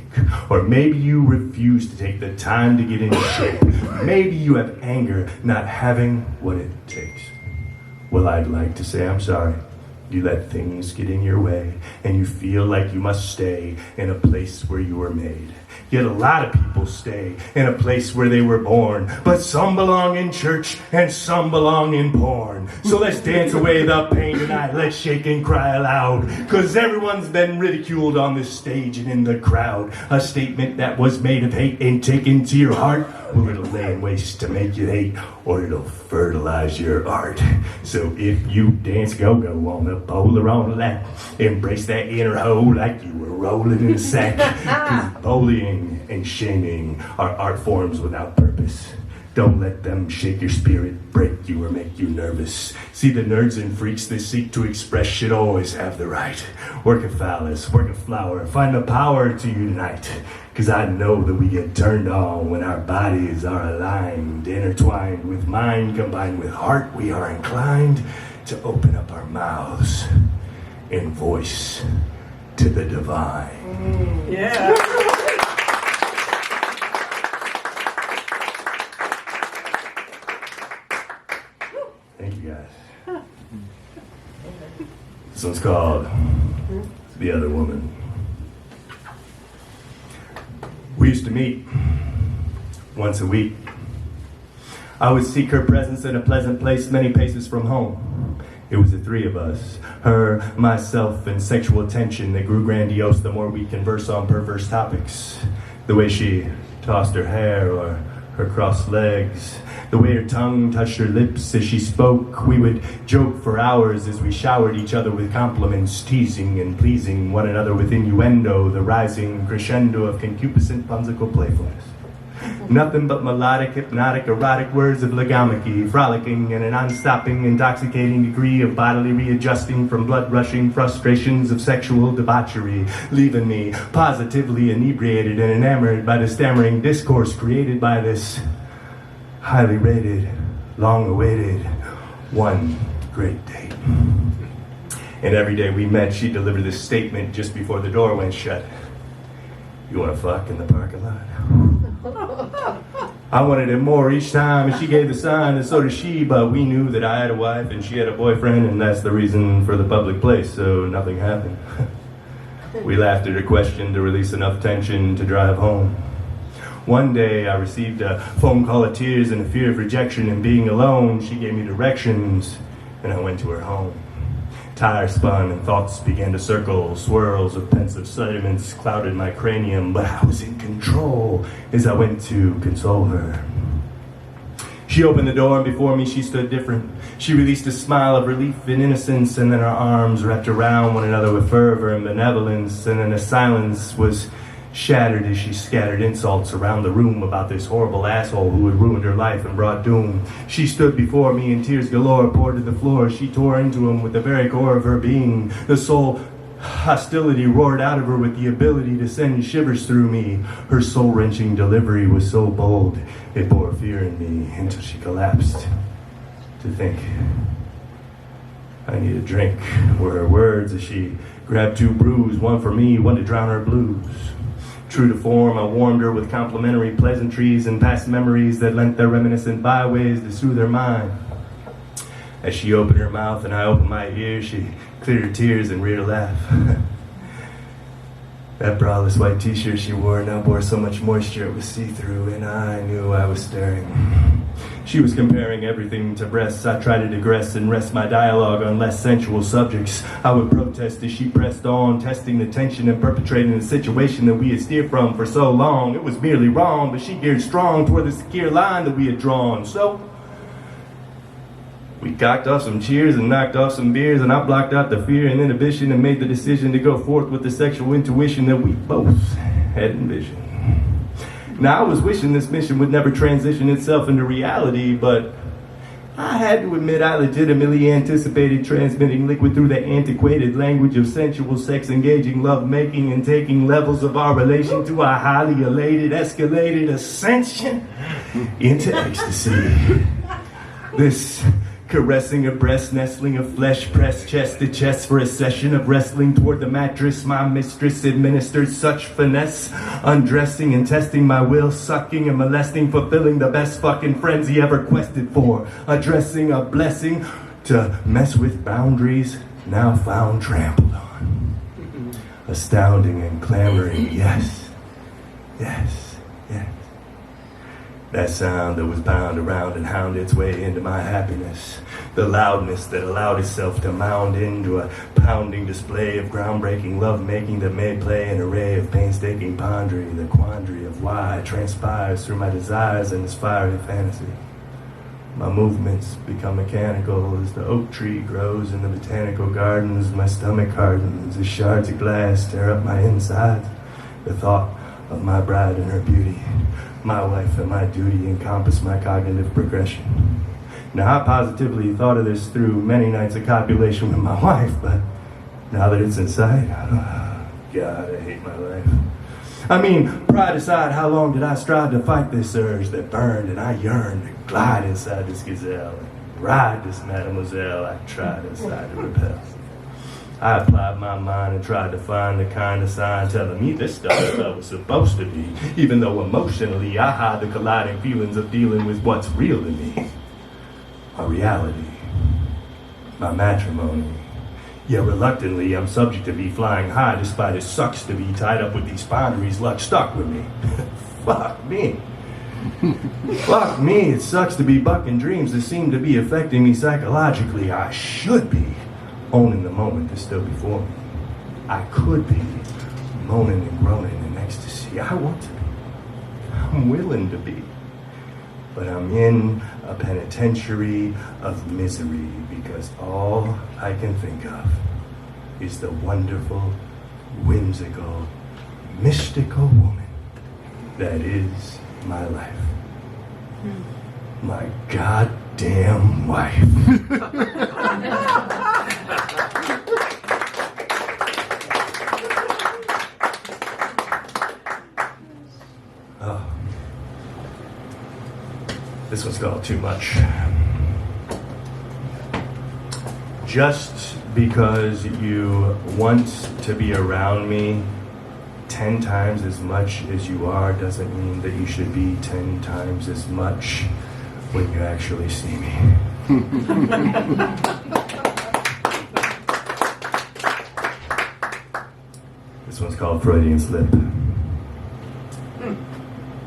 Or maybe you refuse to take the time to get in shape. Maybe you have anger not having what it takes. Well, I'd like to say I'm sorry. You let things get in your way, and you feel like you must stay in a place where you were made. Yet a lot of people stay in a place where they were born, but some belong in church and some belong in porn. So let's dance away the pain tonight, let's shake and cry aloud, cause everyone's been ridiculed on this stage and in the crowd. A statement that was made of hate and taken to your heart, well, it'll lay in waste to make you hate, or it'll fertilize your art. So if you dance go-go on the polar on the left, embrace that inner hole like you were rolling in a sack. Cause bullying and shaming are art forms without purpose. Don't let them shake your spirit, break you, or make you nervous. See, the nerds and freaks that seek to express should always have the right. Work a phallus, work a flower, find the power to unite. Cause I know that we get turned on when our bodies are aligned, intertwined with mind, combined with heart. We are inclined to open up our mouths in voice to the divine. Yeah. Thank you guys. This one's called The Other Woman. We used to meet once a week. I would seek her presence in a pleasant place many paces from home. It was the three of us, her, myself, and sexual tension that grew grandiose the more we conversed on perverse topics. The way she tossed her hair or her crossed legs, the way her tongue touched her lips as she spoke. We would joke for hours as we showered each other with compliments, teasing and pleasing one another with innuendo, the rising crescendo of concupiscent whimsical playfulness. Nothing but melodic, hypnotic, erotic words of logomachy, frolicking in a non-stopping, intoxicating degree of bodily readjusting from blood-rushing frustrations of sexual debauchery, leaving me positively inebriated and enamored by the stammering discourse created by this highly rated, long-awaited, one great date. And every day we met, she delivered this statement just before the door went shut. You want to fuck in the parking lot? I wanted it more each time, and she gave the sign, and so did she, but we knew that I had a wife and she had a boyfriend, and that's the reason for the public place, so nothing happened. We laughed at her question to release enough tension to drive home. One day I received a phone call of tears and a fear of rejection and being alone. She gave me directions, and I went to her home. Tires spun and thoughts began to circle. Swirls of pensive sentiments clouded my cranium, but I was in control as I went to console her. She opened the door, and before me she stood different. She released a smile of relief and innocence, and then her arms wrapped around one another with fervor and benevolence, and then the silence was shattered as she scattered insults around the room about this horrible asshole who had ruined her life and brought doom. She stood before me and tears galore poured to the floor. She tore into him with the very core of her being. The soul hostility roared out of her with the ability to send shivers through me. Her soul-wrenching delivery was so bold, it bore fear in me until she collapsed. To think, I need a drink, were her words as she grabbed two brews, one for me, one to drown her blues. True to form, I warmed her with complimentary pleasantries and past memories that lent their reminiscent byways to soothe her mind. As she opened her mouth and I opened my ears, she cleared her tears and reared a laugh. That braless white t-shirt she wore now bore so much moisture it was see-through, and I knew I was staring. She was comparing everything to breasts. I tried to digress and rest my dialogue on less sensual subjects. I would protest as she pressed on, testing the tension and perpetrating the situation that we had steered from for so long. It was merely wrong, but she geared strong toward the secure line that we had drawn. So we cocked off some cheers and knocked off some beers, and I blocked out the fear and inhibition and made the decision to go forth with the sexual intuition that we both had envisioned. Now, I was wishing this mission would never transition itself into reality, but I had to admit I legitimately anticipated transmitting liquid through the antiquated language of sensual sex, engaging love-making, and taking levels of our relation to a highly elated, escalated ascension into ecstasy. This caressing of breast, nestling of flesh, pressed chest to chest for a session of wrestling toward the mattress. My mistress administered such finesse, undressing and testing my will, sucking and molesting, fulfilling the best fucking frenzy ever quested for, addressing a blessing to mess with boundaries now found trampled on. Astounding and clamoring, yes, yes, yes. That sound that was bound around and hound its way into my happiness. The loudness that allowed itself to mound into a pounding display of groundbreaking lovemaking that may play an array of painstaking pondering, the quandary of why transpires through my desires and this fiery fantasy. My movements become mechanical as the oak tree grows in the botanical gardens. My stomach hardens as shards of glass tear up my insides. The thought of my bride and her beauty, my wife and my duty encompass my cognitive progression. Now, I positively thought of this through many nights of copulation with my wife, but now that it's in sight, oh, God, I hate my life. I mean, pride aside, how long did I strive to fight this urge that burned, and I yearned to glide inside this gazelle and ride this mademoiselle I tried inside to repel. I applied my mind and tried to find the kind of sign telling me this stuff is what it was supposed to be, even though emotionally I hide the colliding feelings of dealing with what's real to me. My reality, my matrimony. Yet reluctantly, I'm subject to be flying high despite it sucks to be tied up with these boundaries. Luck stuck with me. Fuck me. Fuck me, it sucks to be bucking dreams that seem to be affecting me psychologically. I should be owning the moment that's still before me. I could be moaning and groaning in ecstasy. I want to be. I'm willing to be. But I'm in a penitentiary of misery because all I can think of is the wonderful, whimsical, mystical woman that is my life. My goddamn wife. Oh. This one's called Too Much. Just because you want to be around me 10 times as much as you are doesn't mean that you should be 10 times as much when you actually see me. This one's called Freudian Slip.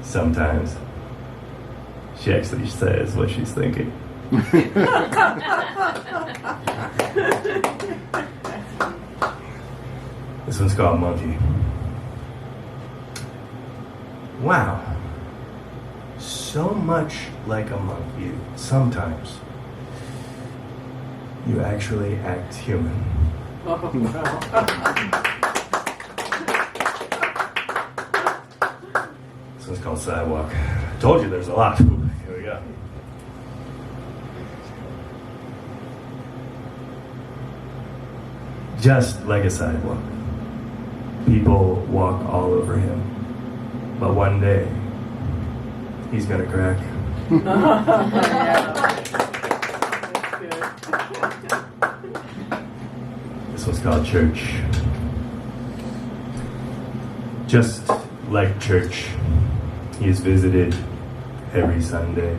Sometimes she actually says what she's thinking. This one's called Monkey. Wow. So much like a monkey, sometimes you actually act human. This one's called Sidewalk. I told you there's a lot. Ooh, here we go. Just like a sidewalk. People walk all over him. But one day, he's gonna crack. This one's called Church. Just like church. He is visited every Sunday.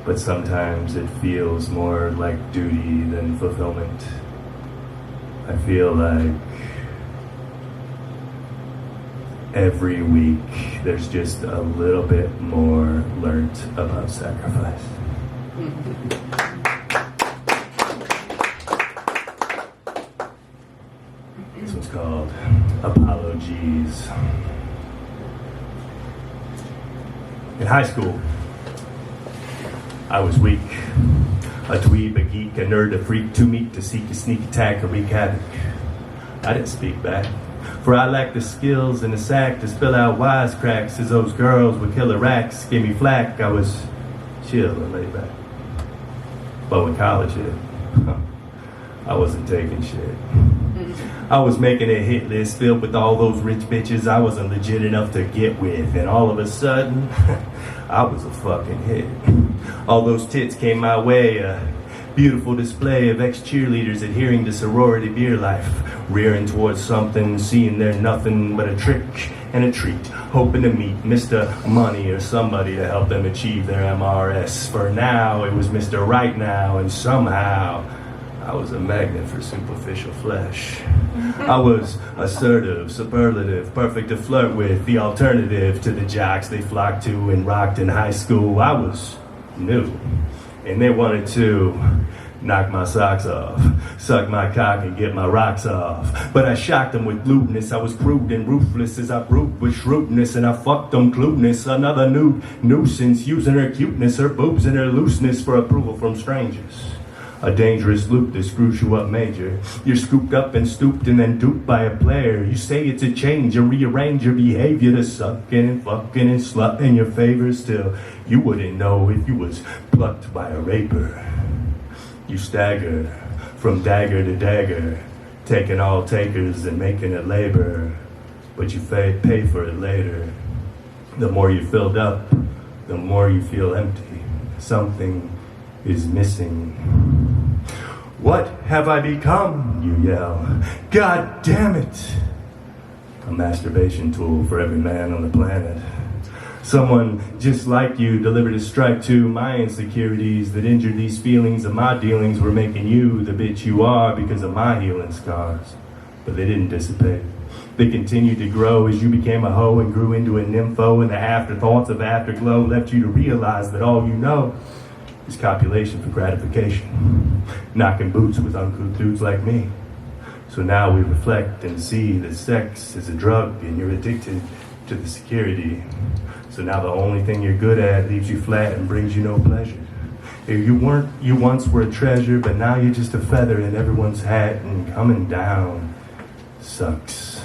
But sometimes it feels more like duty than fulfillment. I feel like every week there's just a little bit more learnt about sacrifice. This one's called Apolo G's. In high school, I was weak. A dweeb, a geek, a nerd, a freak, too meek to seek a sneak attack, a wreak havoc. I didn't speak back, for I lacked the skills and the sack to spill out wisecracks as those girls with killer racks gave me flack. I was chill and laid back. But when college hit, I wasn't taking shit. I was making a hit list filled with all those rich bitches I wasn't legit enough to get with, and all of a sudden, I was a fucking hit. All those tits came my way, a beautiful display of ex-cheerleaders adhering to sorority beer life, rearing towards something, seeing they're nothing but a trick and a treat, hoping to meet Mr. Money or somebody to help them achieve their MRS. For now, it was Mr. Right Now, and somehow, I was a magnet for superficial flesh. I was assertive, superlative, perfect to flirt with, the alternative to the jocks they flocked to and rocked in high school. I was new, and they wanted to knock my socks off, suck my cock and get my rocks off. But I shocked them with lewdness. I was crude and ruthless as I brewed with shrewdness, and I fucked them clueless. Another nuisance, using her cuteness, her boobs and her looseness for approval from strangers. A dangerous loop that screws you up major. You're scooped up and stooped and then duped by a player. You say it's a change, you rearrange your behavior to sucking and fucking and slutting your favors till you wouldn't know if you was plucked by a raper. You stagger from dagger to dagger, taking all takers and making it labor, but you pay for it later. The more you filled up, the more you feel empty. Something is missing. What have I become, you yell? God damn it! A masturbation tool for every man on the planet. Someone just like you delivered a strike to my insecurities that injured these feelings of my dealings were making you the bitch you are because of my healing scars. But they didn't dissipate. They continued to grow as you became a hoe and grew into a nympho, and the afterthoughts of afterglow left you to realize that all you know is copulation for gratification, knocking boots with uncouth dudes like me. So now we reflect and see that sex is a drug and you're addicted to the security. So now the only thing you're good at leaves you flat and brings you no pleasure. If you once were a treasure, but now you're just a feather in everyone's hat, and coming down sucks.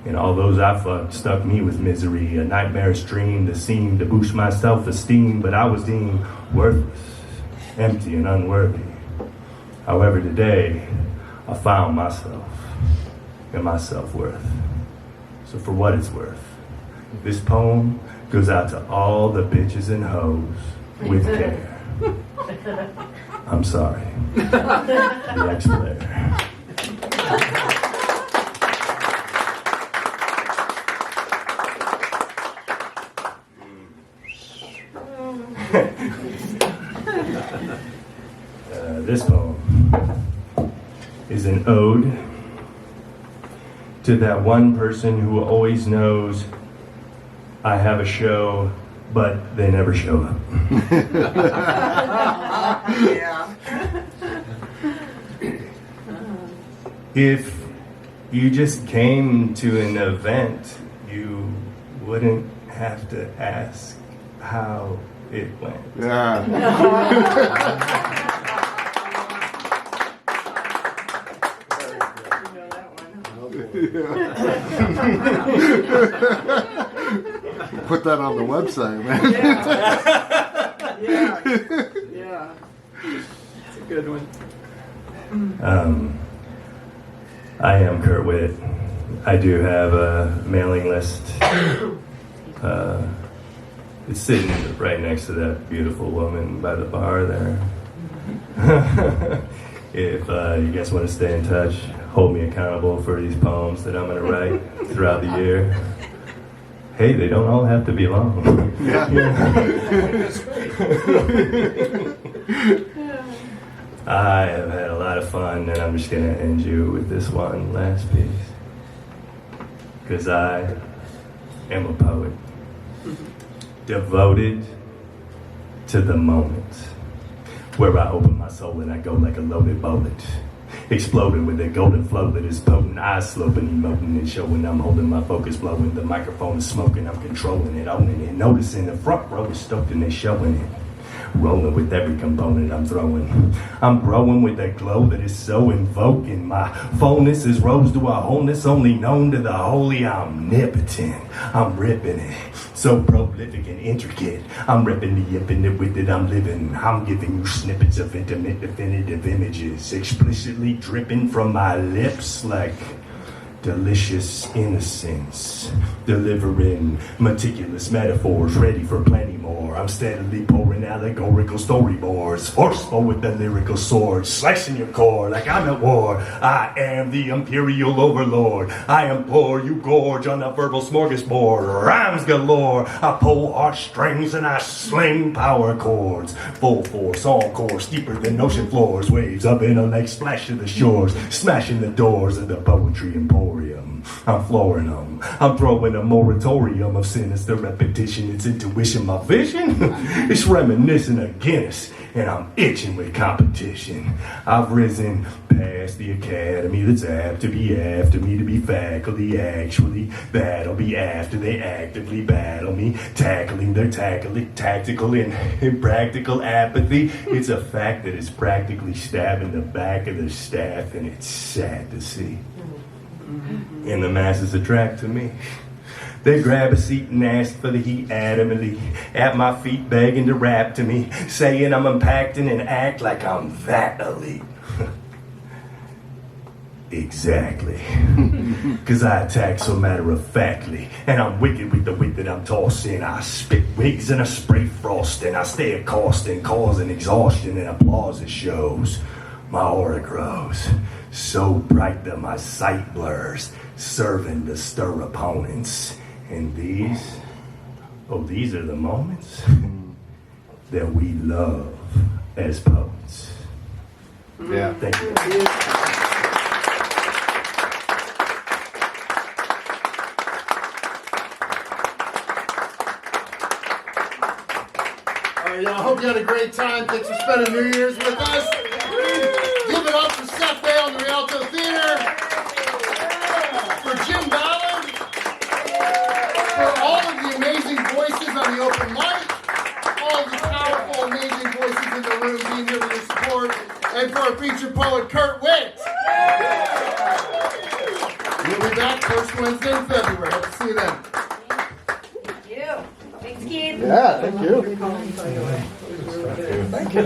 And all those I fucked stuck me with misery, a nightmarish dream that seemed to boost my self-esteem, but I was deemed worthless, empty, and unworthy. However, today, I found myself and my self-worth. So for what it's worth, this poem goes out to all the bitches and hoes with care. I'm sorry. The ex-player. This poem is an ode to that one person who always knows I have a show, but they never show up. If you just came to an event, you wouldn't have to ask how it went. Put that on the website, man. Yeah. It's a good one. I am Kurt Witt. I do have a mailing list. It's sitting right next to that beautiful woman by the bar there. If you guys want to stay in touch, hold me accountable for these poems that I'm going to write throughout the year. Hey, they don't all have to be long. I have had a lot of fun, and I'm just going to end you with this one last piece. Because I am a poet, devoted to the moment, where I open my soul and I go like a loaded bullet, exploding with a golden flow that is potent, eyes sloping, emoting and showing. I'm holding my focus, blowing, the microphone is smoking, I'm controlling it, owning it, noticing the front row is stoked and they showing it. Rolling with every component I'm throwing. I'm growing with that glow that is so invoking. My fullness is rose to a wholeness only known to the holy omnipotent. I'm ripping it, so prolific and intricate. I'm ripping the infinite with it I'm living. I'm giving you snippets of intimate, definitive images, explicitly dripping from my lips like delicious innocence, delivering meticulous metaphors ready for plenty more. I'm steadily pouring allegorical storyboards, forceful with the lyrical sword, slicing your core like I'm at war. I am the imperial overlord. I implore you gorge on a verbal smorgasbord. Rhymes galore. I pull heartstrings and I sling power chords. Full force, course, deeper than ocean floors. Waves up in a lake, splash to the shores, smashing the doors of the poetry emporium. I'm flooring them. I'm throwing a moratorium of sinister repetition. It's intuition, my vision. It's reminiscent of Guinness, and I'm itching with competition. I've risen past the academy that's apt to be after me to be faculty. Actually, that'll be after they actively battle me, tackling their tactical and impractical apathy. It's a fact that it's practically stabbing the back of their staff, and it's sad to see. And the masses attract to me. They grab a seat and ask for the heat adamantly, at my feet begging to rap to me, saying I'm impacting and act like I'm that elite. Exactly. Cause I attack so matter-of-factly, and I'm wicked with the wit that I'm tossing. I spit wigs and I spray frost, and I stay accosting, causing exhaustion and applause it shows. My aura grows, so bright that my sight blurs, serving to stir opponents. And these are the moments that we love as poets. Yeah. Thank you. All right, y'all. I hope you had a great time. Thanks for spending New Year's with us. Give it up for Seth Bale and the Rialto Theater, for Jim Ballard, for all of the amazing voices on the open mic, all of the powerful, amazing voices in the room being here with your support, and for our featured poet, Kurt Witt. We'll be back first Wednesday in February. Hope to see you then. Thank you. Thanks, Keith. Yeah, thank you. Thank you.